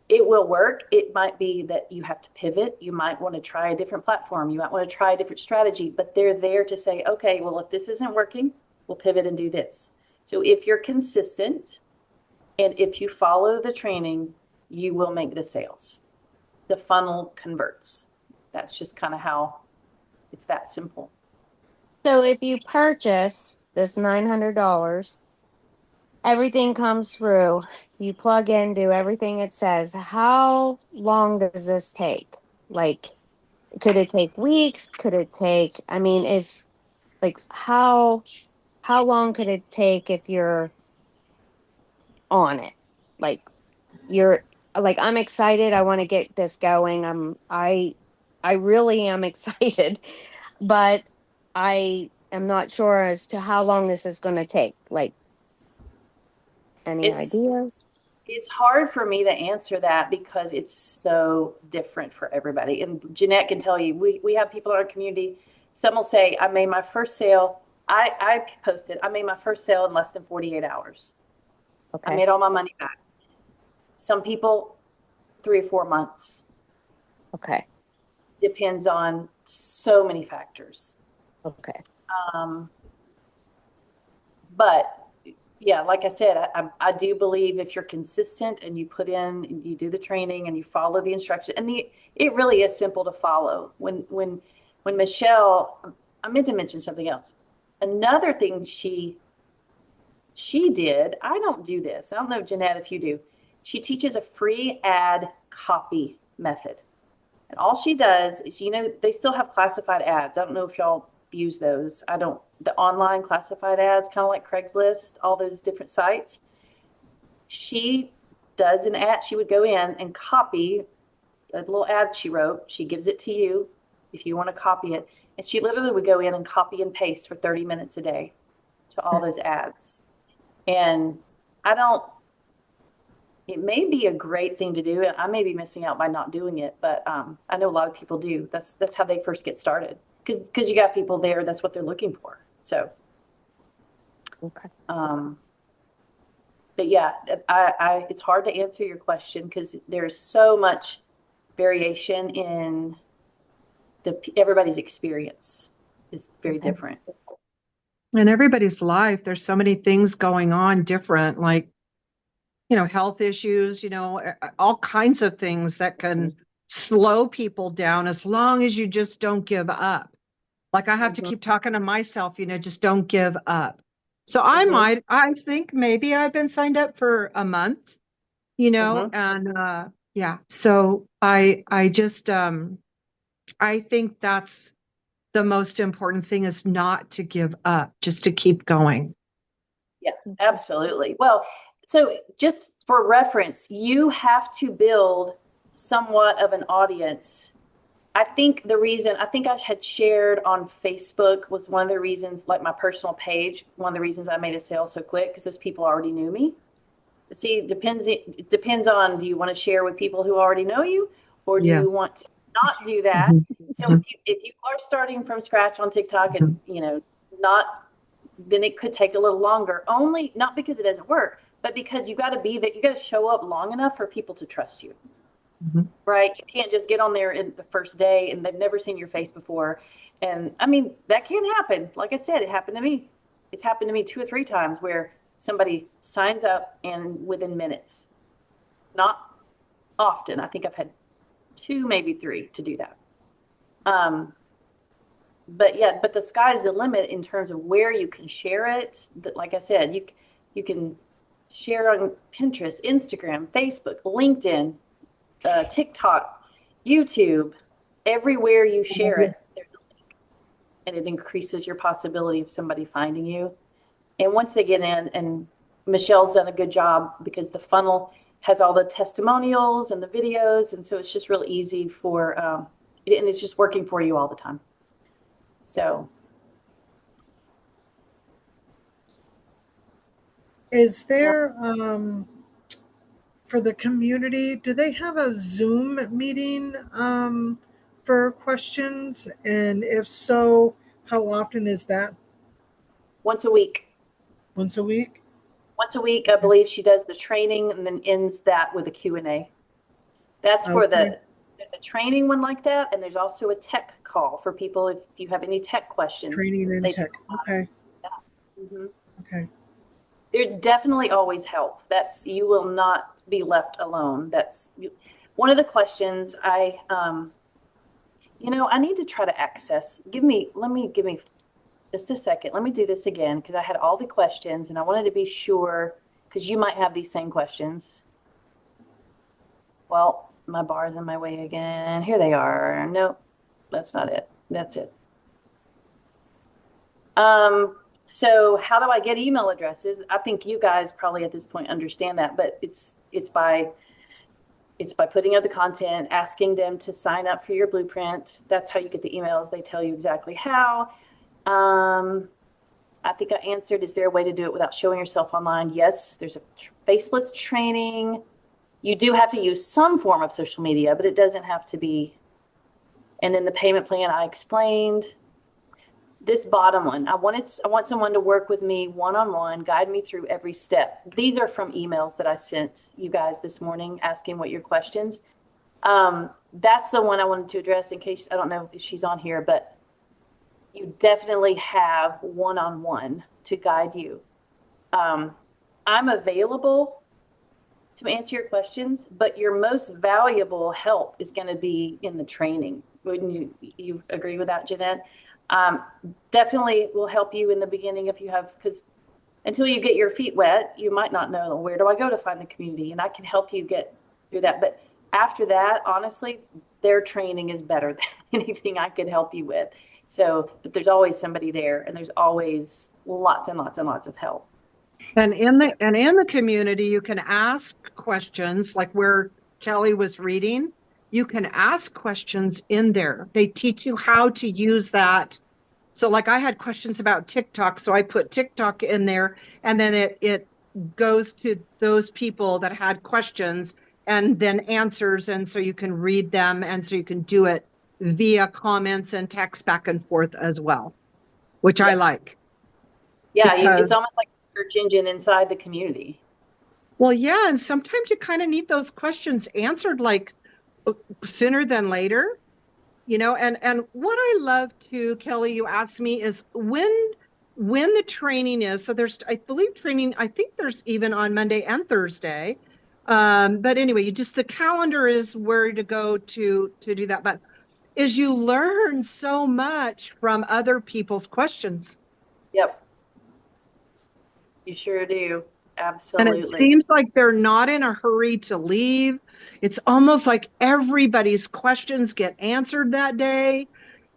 It will work. It might be that you have to pivot. You might want to try a different platform. You might want to try a different strategy, but they're there to say, okay, well, if this isn't working, we'll pivot and do this. So if you're consistent and if you follow the training, you will make the sales. The funnel converts. That's just kind of how it's that simple. So if you purchase this $900, everything comes through, you plug in, do everything it says. How long does this take? Like, could it take weeks? Could it take, I mean, if, like, how long could it take if you're on it? Like, you're, like, I'm excited. I want to get this going. I really am excited, but I am not sure as to how long this is going to take. Like, any ideas? It's hard for me to answer that because it's so different for everybody. And Jeanette can tell you, we have people in our community. Some will say, I made my first sale. I posted, I made my first sale in less than 48 hours. I Okay. made all my money back. Some people, 3 or 4 months. Okay. Depends on so many factors. Okay. But yeah, like I said, I do believe if you're consistent and you put in, and you do the training and you follow the instructions, and it really is simple to follow. When Michelle, I meant to mention something else. Another thing she did, I don't do this. I don't know, Jeanette, if you do. She teaches a free ad copy method. And all she does is, they still have classified ads. I don't know if y'all use those. I don't, the online classified ads, kind of like Craigslist, all those different sites. She does an ad. She would go in and copy a little ad she wrote. She gives it to you if you want to copy it. And she literally would go in and copy and paste for 30 minutes a day to all those ads. And it may be a great thing to do. I may be missing out by not doing it, but I know a lot of people do. That's how they first get started. Because you got people there, that's what they're looking for. So, Okay. but yeah, it's hard to answer your question because there's so much variation in everybody's experience is very Okay. different. In everybody's life, there's so many things going on different, like, health issues, all kinds of things that can slow people down as long as you just don't give up. Like I have to keep talking to myself, just don't give up. So I think maybe I've been signed up for a month, and yeah. So I just, I think that's the most important thing is not to give up, just to keep going. Yeah, absolutely. Well, so just for reference, you have to build somewhat of an audience. I think I had shared on Facebook was one of the reasons, like my personal page, one of the reasons I made a sale so quick because those people already knew me. See, it depends on, do you want to share with people who already know you, or do you want to not do that? So if you are starting from scratch on TikTok and, then it could take a little longer, only not because it doesn't work, but because you got to show up long enough for people to trust you. Right? You can't just get on there in the first day and they've never seen your face before. And I mean, that can happen. Like I said, it happened to me. It's happened to me 2 or 3 times where somebody signs up and within minutes. Not often. I think I've had 2, maybe 3 to do that. But the sky's the limit in terms of where you can share it. Like I said, you can share on Pinterest, Instagram, Facebook, LinkedIn, TikTok, YouTube, everywhere you share it, there's a link, and it increases your possibility of somebody finding you. And once they get in, and Michelle's done a good job because the funnel has all the testimonials and the videos, and so it's just real easy and it's just working for you all the time. So Is there, for the community, do they have a Zoom meeting for questions? And if so, how often is that? Once a week. Once a week? Once a week, I believe she does the training and then ends that with a Q&A. That's for Okay. there's a training one like that, and there's also a tech call for people if you have any tech questions. Training and They tech. Okay. Mhm. Okay. There's definitely always help. You will not be left alone. One of the questions I need to try to access. Give me just a second. Let me do this again because I had all the questions and I wanted to be sure because you might have these same questions. Well, my bar's in my way again. Here they are. Nope, that's not it. That's it. So how do I get email addresses? I think you guys probably at this point understand that, but it's by putting out the content, asking them to sign up for your blueprint. That's how you get the emails. They tell you exactly how. I think I answered, is there a way to do it without showing yourself online? Yes, there's a faceless training. You do have to use some form of social media, but it doesn't have to be. And then the payment plan I explained. This bottom one, I want someone to work with me one-on-one, guide me through every step. These are from emails that I sent you guys this morning asking what your questions. That's the one I wanted to address in case, I don't know if she's on here, but you definitely have one-on-one to guide you. I'm available to answer your questions, but your most valuable help is going to be in the training. Wouldn't you agree with that, Jeanette? Definitely will help you in the beginning if you have, because until you get your feet wet, you might not know where do I go to find the community, and I can help you get through that. But after that, honestly, their training is better than anything I could help you with. So, but there's always somebody there, and there's always lots and lots and lots of help. And in the community, you can ask questions like where Kelly was reading. You can ask questions in there. They teach you how to use that. So like I had questions about TikTok, so I put TikTok in there, and then it goes to those people that had questions and then answers, and so you can read them, and so you can do it via comments and text back and forth as well, which I like. Yeah, Because it's almost like a search engine inside the community. Well, yeah, and sometimes you kind of need those questions answered like sooner than later, and what I love too, Kelly, you asked me is when the training is. So there's, I believe training, I think there's even on Monday and Thursday. But anyway, the calendar is where to go to do that. But is you learn so much from other people's questions. Yep. You sure do. And Absolutely. it seems like they're not in a hurry to leave. It's almost like everybody's questions get answered that day.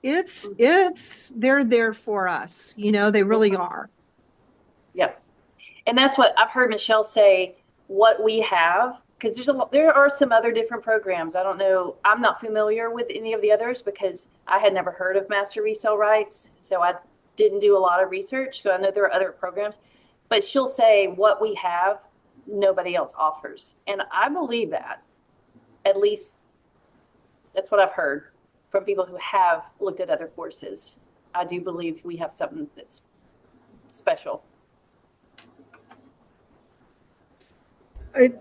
They're there for us. They really are. Yep. And that's what I've heard Michelle say, what we have, because there are some other different programs. I don't know. I'm not familiar with any of the others because I had never heard of Master Resale Rights. So I didn't do a lot of research. So I know there are other programs, but she'll say what we have, nobody else offers. And I believe that. At least that's what I've heard from people who have looked at other courses. I do believe we have something that's special.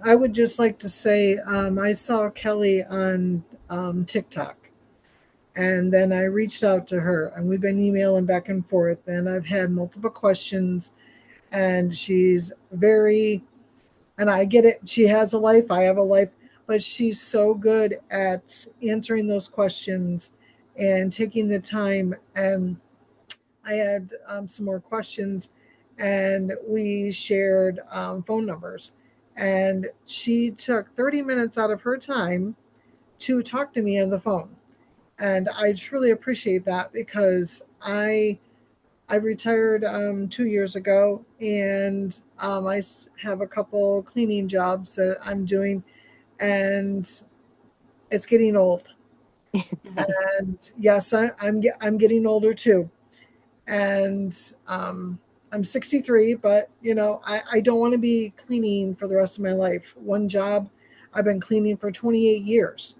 I would just like to say I saw Kelly on TikTok, and then I reached out to her, and we've been emailing back and forth, and I've had multiple questions, and she's and I get it. She has a life. I have a life, but she's so good at answering those questions and taking the time. And I had some more questions, and we shared phone numbers. And she took 30 minutes out of her time to talk to me on the phone. And I truly appreciate that because I retired 2 years ago, and I have a couple cleaning jobs that I'm doing, and it's getting old. And yes, I'm getting older too, and I'm 63, but I don't want to be cleaning for the rest of my life. One job, I've been cleaning for 28 years.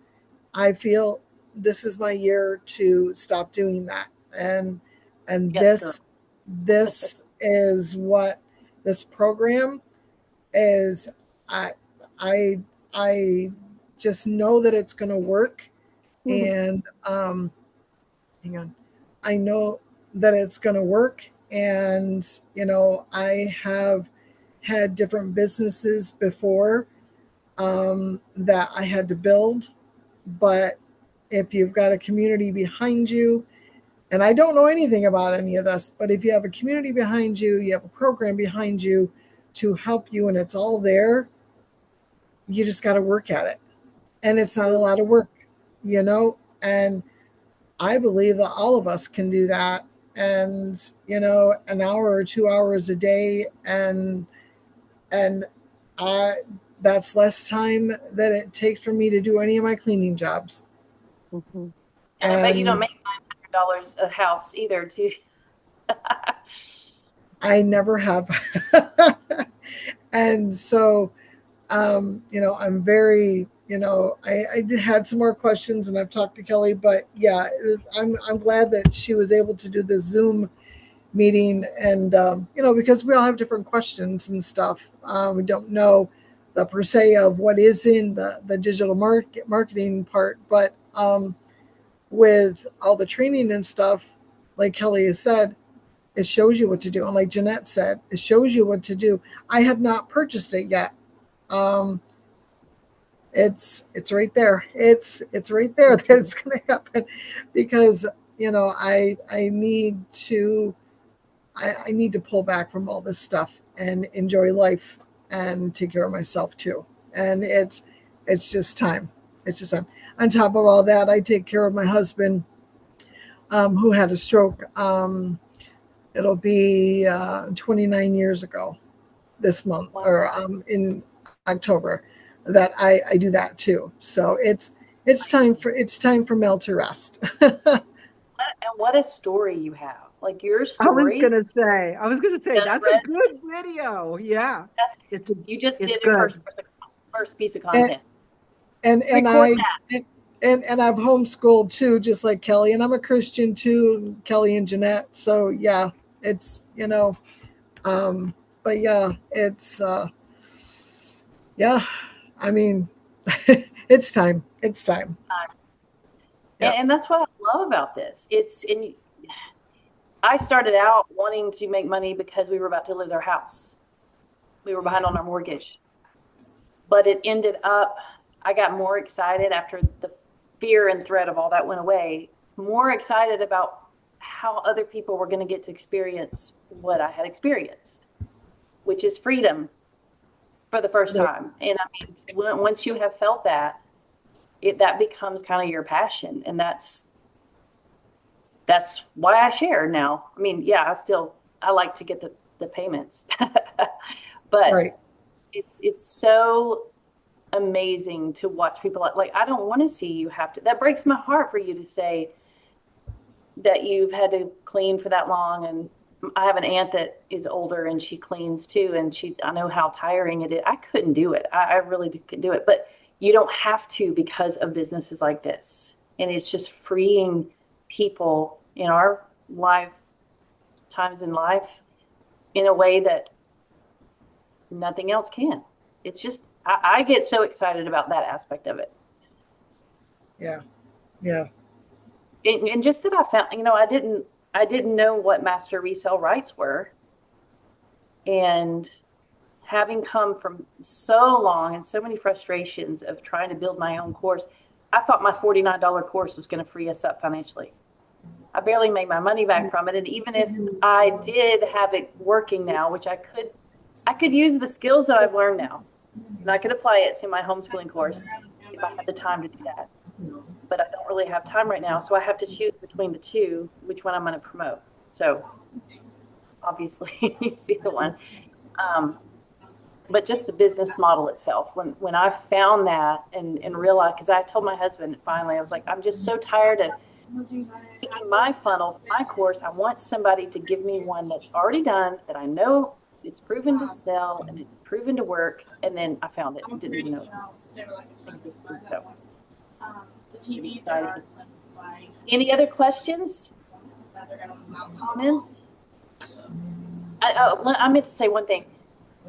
I feel this is my year to stop doing that. And Yes, girl. this is what this program is. I I I just know that it's going to work, and hang on, I know that it's going to work, and I have had different businesses before that I had to build, but if you've got a community behind you, and I don't know anything about any of this, but if you have a community behind you, you have a program behind you to help you, and it's all there, you just got to work at it. And it's not a lot of work, and I believe that all of us can do that. And, an hour or 2 hours a day. And I, that's less time that it takes for me to do any of my cleaning jobs. Mhm. And I bet you don't And make $900 a house either, too. I never have. And so, I'm very, I had some more questions, and I've talked to Kelly, but yeah, I'm glad that she was able to do the Zoom meeting, and because we all have different questions and stuff. We don't know the per se of what is in the digital marketing part, but with all the training and stuff, like Kelly has said, it shows you what to do, and like Jeanette said, it shows you what to do. I have not purchased it yet. um it's right there. It's right there that it's going to happen, because I need to I need to pull back from all this stuff and enjoy life and take care of myself too. And it's just time. It's just time. On top of all that, I take care of my husband, who had a stroke. It'll be 29 years ago this month, Wow. or in October, that I do that too. So it's time for Mel to rest. And what a story you have. Like your I was story, gonna say, the that's a rest, good video. Yeah, it's you just it's did your good. first piece of and content. and Record I that. and I've homeschooled too, just like Kelly, and I'm a Christian too, Kelly and Jeanette. So yeah, it's but yeah, it's yeah, I mean, it's time. It's time. Yep. And that's what I love about this. I started out wanting to make money because we were about to lose our house. We were behind on our mortgage. But it ended up, I got more excited after the fear and threat of all that went away, more excited about how other people were going to get to experience what I had experienced, which is freedom for the first Right. time. And I mean, once you have felt that, that becomes kind of your passion. And that's why I share now. I mean, yeah, I like to get the payments, but Right. it's so amazing to watch people like I don't want to see you have to. That breaks my heart for you to say that you've had to clean for that long. And I have an aunt that is older and she cleans too, and I know how tiring it is. I couldn't do it. I really couldn't do it, but you don't have to because of businesses like this. And it's just freeing people in our times in life in a way that nothing else can. It's just, I get so excited about that aspect of it. Yeah. Yeah. And just that I found, I didn't know what master resale rights were. And having come from so long and so many frustrations of trying to build my own course, I thought my $49 course was going to free us up financially. I barely made my money back from it. And even if I did have it working now, which I could use the skills that I've learned now, and I could apply it to my homeschooling course if I had the time to do that. But I don't really have time right now, so I have to choose between the two, which one I'm going to promote. So obviously, you see the one. But just the business model itself, when I found that and realized, because I told my husband finally, I was like, I'm just so tired of Taking my funnel, my course, I want somebody to give me one that's already done, that I know it's proven to sell and it's proven to work. And then I found it, didn't even know it existed. So excited. Any other questions? Comments? I meant to say one thing,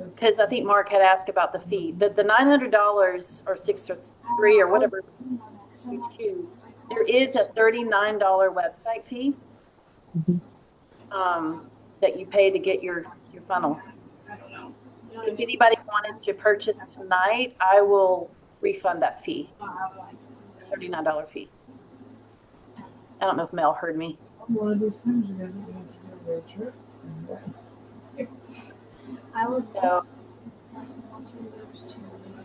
because I think Mark had asked about the fee. The $900 or 6 or 3 or whatever you choose, there is a $39 website fee that you pay to get your funnel. If anybody wanted to purchase tonight, I will refund that fee, $39 fee. I don't know if Mel heard me. One of these things you guys are going to do a road trip. I would So, once we moved to Illinois,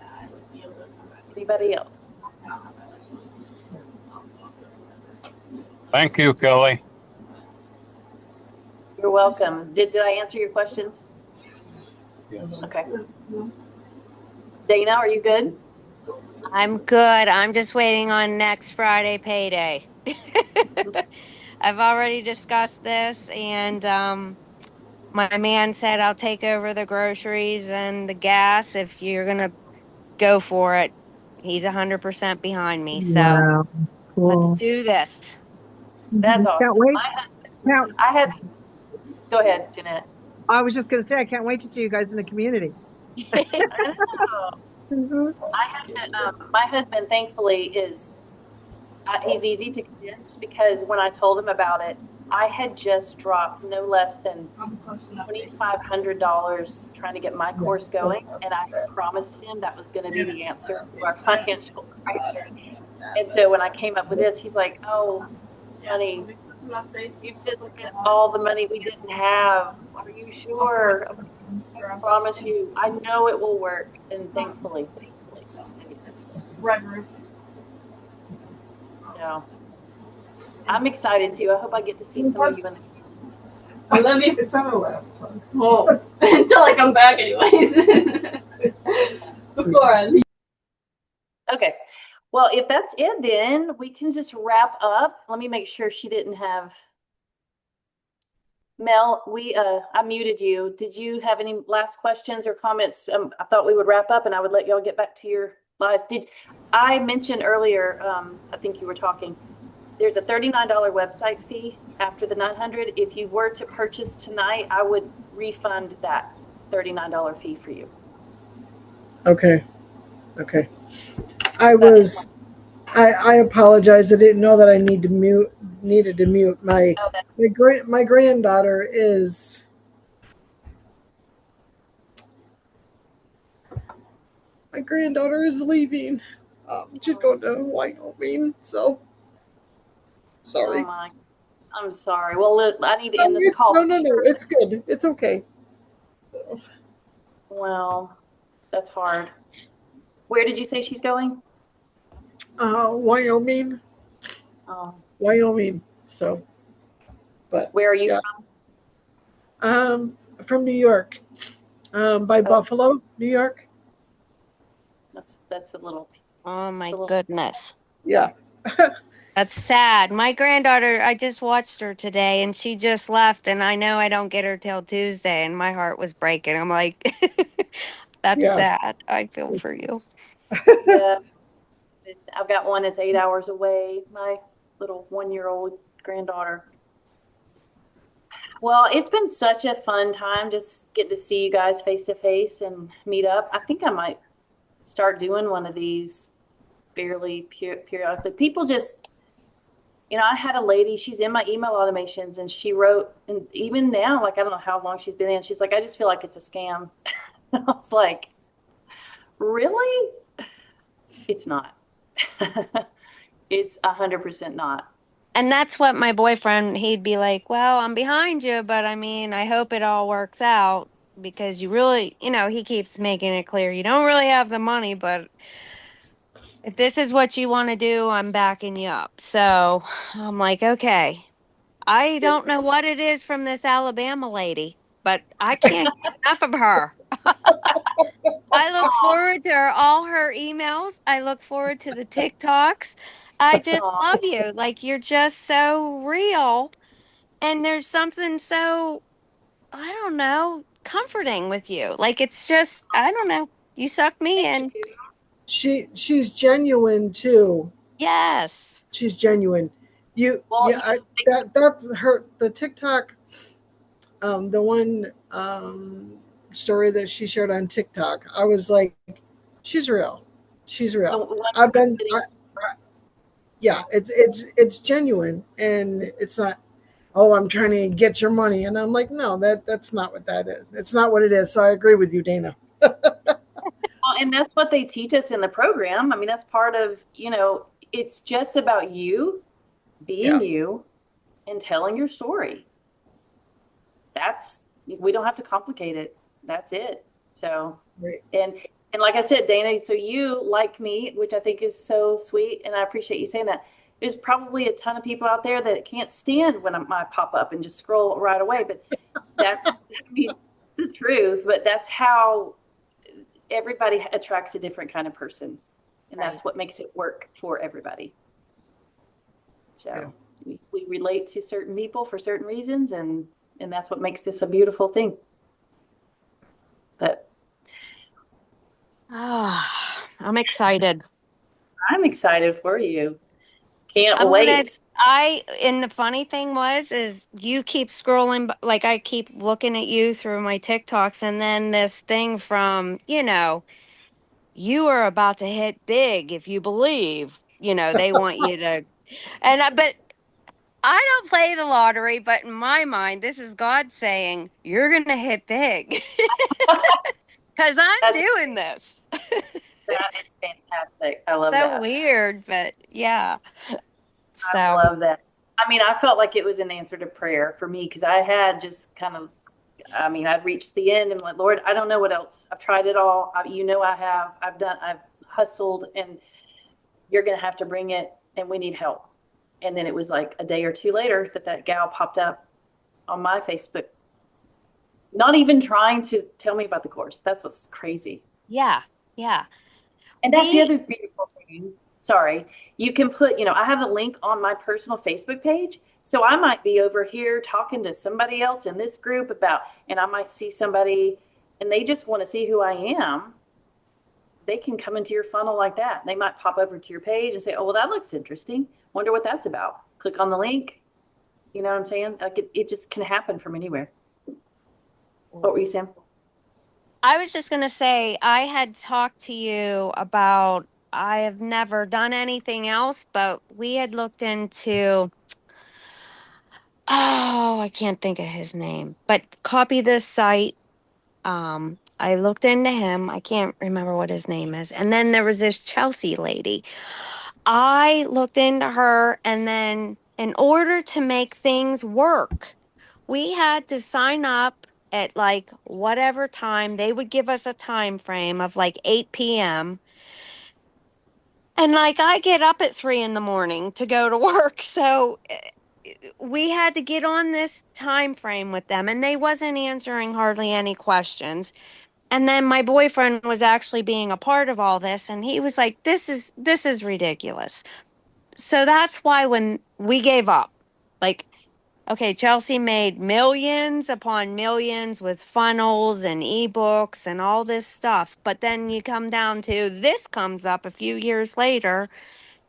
I would be able to come back. anybody else? Not have that license. Thank you, Kelly. You're welcome. Did I answer your questions? Yes. Okay. Dana, are you good? I'm good. I'm just waiting on next Friday payday. I've already discussed this, and my man said I'll take over the groceries and the gas if you're gonna go for it. He's 100% behind me. So Wow. Cool. let's do this. That's Can't awesome. wait. Can't- I had, go ahead, Jeanette. I was just going to say, I can't wait to see you guys in the community. I know. I have to, my husband, thankfully, he's easy to convince, because when I told him about it, I had just dropped no less than $2,500 trying to get my course going, and I promised him that was going to be the answer to our financial crisis. And so when I came up with this, he's like, "Oh, honey, you just spent all the money we didn't have. Are you sure?" I promise you, I know it will work, and thankfully. It's red roof. Yeah. I'm excited too. I hope I get to see some of you in the Let me. It's not our last time. Well, until I come back, anyways. Before I leave. Okay. Well, if that's it, then we can just wrap up. Let me make sure she didn't have. Mel, I muted you. Did you have any last questions or comments? I thought we would wrap up and I would let y'all get back to your lives. I mentioned earlier, I think you were talking, there's a $39 website fee after the $900. If you were to purchase tonight, I would refund that $39 fee for you. Okay. I apologize. I didn't know that I needed to mute my Oh, that's my granddaughter is leaving. She's going to Wyoming. So sorry. Oh my, I'm sorry. Well, look, I need to end this call. No. It's good. It's okay. Well, that's hard. Where did you say she's going? Wyoming. Oh, Wyoming. So, but where are you yeah. from? From New York. By Buffalo, New York. That's a little. Oh my goodness. Yeah. That's sad. My granddaughter, I just watched her today and she just left, and I know I don't get her till Tuesday, and my heart was breaking. I'm like, that's Yeah. sad. I feel for you. Yeah, I've got one that's 8 hours away. My little 1-year-old granddaughter. Well, it's been such a fun time just getting to see you guys face to face and meet up. I think I might start doing one of these fairly periodically. People just, I had a lady, she's in my email automations, and she wrote, and even now, like, I don't know how long she's been in, she's like, "I just feel like it's a scam." I was like, really? It's not. It's 100% not. And that's what my boyfriend, he'd be like, "Well, I'm behind you, but I mean, I hope it all works out, because you really, he keeps making it clear you don't really have the money, but if this is what you want to do, I'm backing you up." So I'm like, okay, I don't know what it is from this Alabama lady, but I can't get enough of her. I look forward to all her emails. I look forward to the TikToks. I just Aw. love you. Like you're just so real. And there's something so, I don't know, comforting with you. Like it's just, I don't know. You suck me Thank in. you. She's genuine too. Yes. She's genuine. Well, That's her. The TikTok, the one story that she shared on TikTok. I was like, she's real. She's the real. one I've I'm been, sitting yeah. It's genuine, and it's not. Oh, I'm trying to get your money, and I'm like, no, that's not what that is. It's not what it is. So I agree with you, Dana. Well, and that's what they teach us in the program. I mean, that's part of, it's just about you being Yeah. you and telling your story. We don't have to complicate it. That's it. So, Right. and like I said, Dana, so you like me, which I think is so sweet, and I appreciate you saying that. There's probably a ton of people out there that can't stand when I pop up and just scroll right away, but I mean, it's the truth, but that's how everybody attracts a different kind of person, and that's what makes it work for everybody. So we relate to certain people for certain reasons, and that's what makes this a beautiful thing. But I'm excited. I'm excited for you. Can't I'm gonna, wait. and the funny thing is you keep scrolling, like I keep looking at you through my TikToks, and then this thing from, you are about to hit big if you believe, they want you to, but I don't play the lottery, but in my mind, this is God saying, you're going to hit big because I'm That's doing this. that is fantastic. I love So that. weird, but yeah. I So, love that. I mean, I felt like it was an answer to prayer for me because I had just kind of, I mean, I'd reached the end and like, Lord, I don't know what else. I've tried it all. I have. I've hustled, and you're going to have to bring it, and we need help. And then it was like a day or two later that gal popped up on my Facebook, not even trying to tell me about the course. That's what's crazy. yeah, yeah. And that's the We, other beautiful thing. Sorry. You can put, I have the link on my personal Facebook page. So I might be over here talking to somebody else in this group and I might see somebody and they just want to see who I am. They can come into your funnel like that. They might pop over to your page and say, oh, well, that looks interesting. Wonder what that's about. Click on the link. You know what I'm saying? Like it just can happen from anywhere. What were you saying? I was just going to say, I had talked to you about, I have never done anything else, but we had looked into, oh, I can't think of his name, but copy this site. I looked into him. I can't remember what his name is. And then there was this Chelsea lady. I looked into her, and then in order to make things work, we had to sign up at like whatever time. They would give us a time frame of like 8 p.m. And like I get up at 3 in the morning to go to work. So we had to get on this time frame with them, and they wasn't answering hardly any questions. And then my boyfriend was actually being a part of all this, and he was like, this is ridiculous. So that's why when we gave up, like, okay, Chelsea made millions upon millions with funnels and ebooks and all this stuff. But then you come down to this comes up a few years later,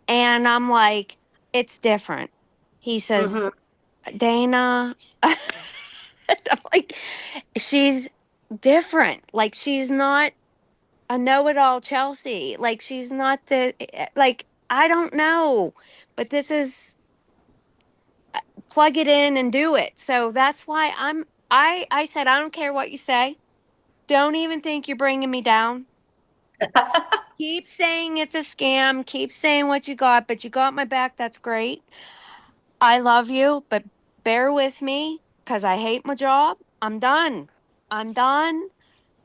and I'm like, it's different. He says, Mm-hmm. Dana, I'm like, she's different. Like, she's not a know-it-all Chelsea. Like she's not like I don't know, but this is plug it in and do it. So that's why I said I don't care what you say. Don't even think you're bringing me down. Keep saying it's a scam. Keep saying what you got, but you got my back. That's great. I love you, but bear with me because I hate my job. I'm done. I'm done.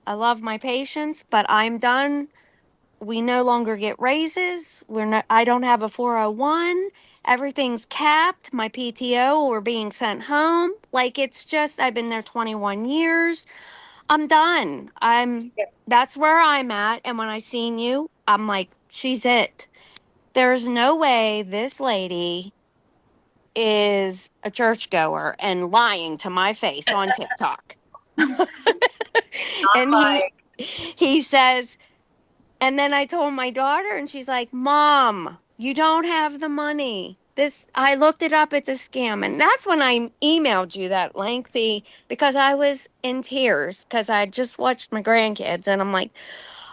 I love my patients, but I'm done. We no longer get raises. I don't have a 401. Everything's capped. My PTO, we're being sent home. Like it's just I've been there 21 years. I'm done. That's where I'm at. And when I seen you, I'm like, she's it. there's no way this lady is a churchgoer and lying to my face on TikTok. And he says, and then I told my daughter, and she's like, Mom, you don't have the money. I looked it up, it's a scam. And that's when I emailed you that lengthy, because I was in tears because I just watched my grandkids, and I'm like,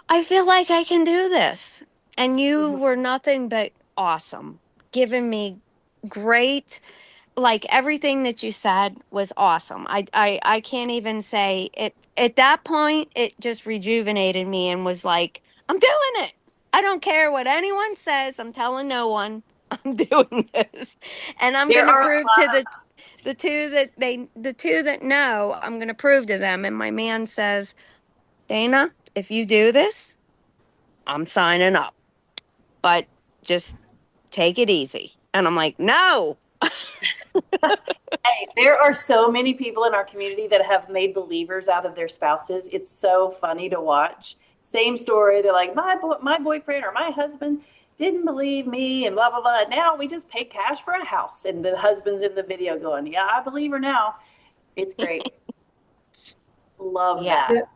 I feel like I can do this. And you were nothing but awesome, giving me great, like everything that you said was awesome. I can't even say it. At that point, it just rejuvenated me and was like, I'm doing it. I don't care what anyone says. I'm telling no one. I'm doing this, and I'm There going to are a prove lot to the two that know. I'm going to prove to them. And my man says, Dana, if you do this, I'm signing up. But just take it easy. And I'm like, no. Hey, there are so many people in our community that have made believers out of their spouses. It's so funny to watch. Same story. They're like, my boyfriend or my husband didn't believe me and blah, blah, blah. Now we just pay cash for a house. And the husband's in the video going, yeah, I believe her now. It's great. Love Yeah. that.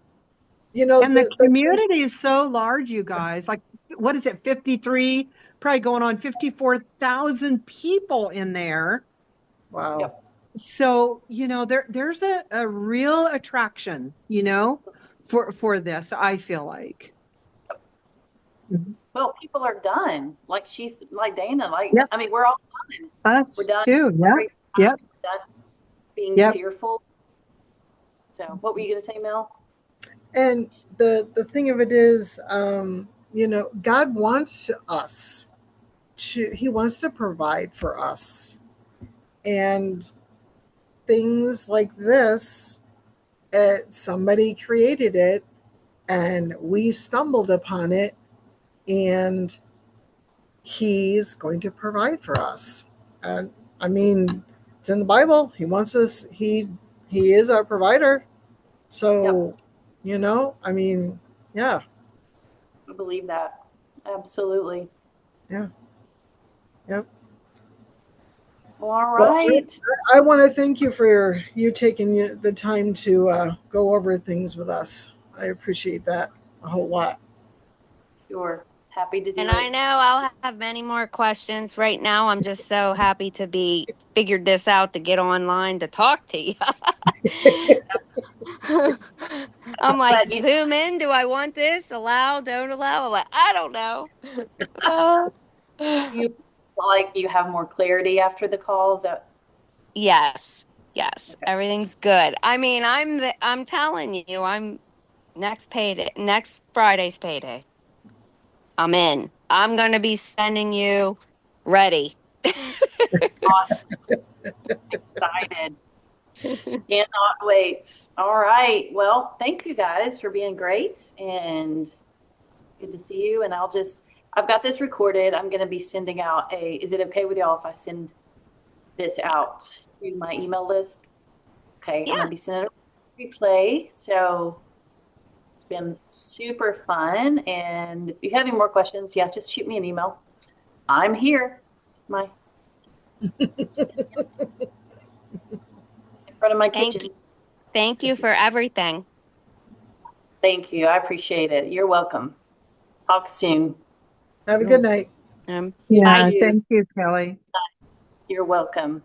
You know, And the community is so large, you guys. Like, what is it? 53, probably going on 54,000 people in there. wow. Yep. So, there's a real attraction, for this, I feel like. Well, people are done. Like she's like Dana. Like, Yep. I mean, we're all done. Us We're done. too. Yeah. Yep. We're done being Yep. fearful. So what were you going to say, Mel? And the thing of it is, God wants us he wants to provide for us. And things like this, somebody created it and we stumbled upon it, and he's going to provide for us. And I mean, it's in the Bible. He wants us, he is our provider. So, I mean, yeah. I believe that. Absolutely. Yeah. Yep. Well, all Well, right. I want to thank you for you taking the time to go over things with us. I appreciate that a whole lot. Sure. Happy to do And it. I know I'll have many more questions. Right now, I'm just so happy to be figured this out to get online to talk to you. I'm like, But zoom in. Do I want this? Allow? Don't allow? I'm like, I don't know. Uh, you like you have more clarity after the calls. yes, yes, everything's good. I mean, I'm telling you, I'm next Friday's payday. I'm in. I'm gonna be sending you ready. Excited. Cannot wait. All right. Well, thank you guys for being great and good to see you. And I've got this recorded. I'm going to be sending out is it okay with y'all if I send this out to my email list? Okay. Yeah. I'm going to be sending a replay. So it's been super fun. And if you have any more questions, just shoot me an email. I'm here. It's my in front of my kitchen. Thank you for everything. Thank you. I appreciate it. You're welcome. Talk soon. Have a good night. Yeah. Bye. Thank you, Kelly. You're welcome.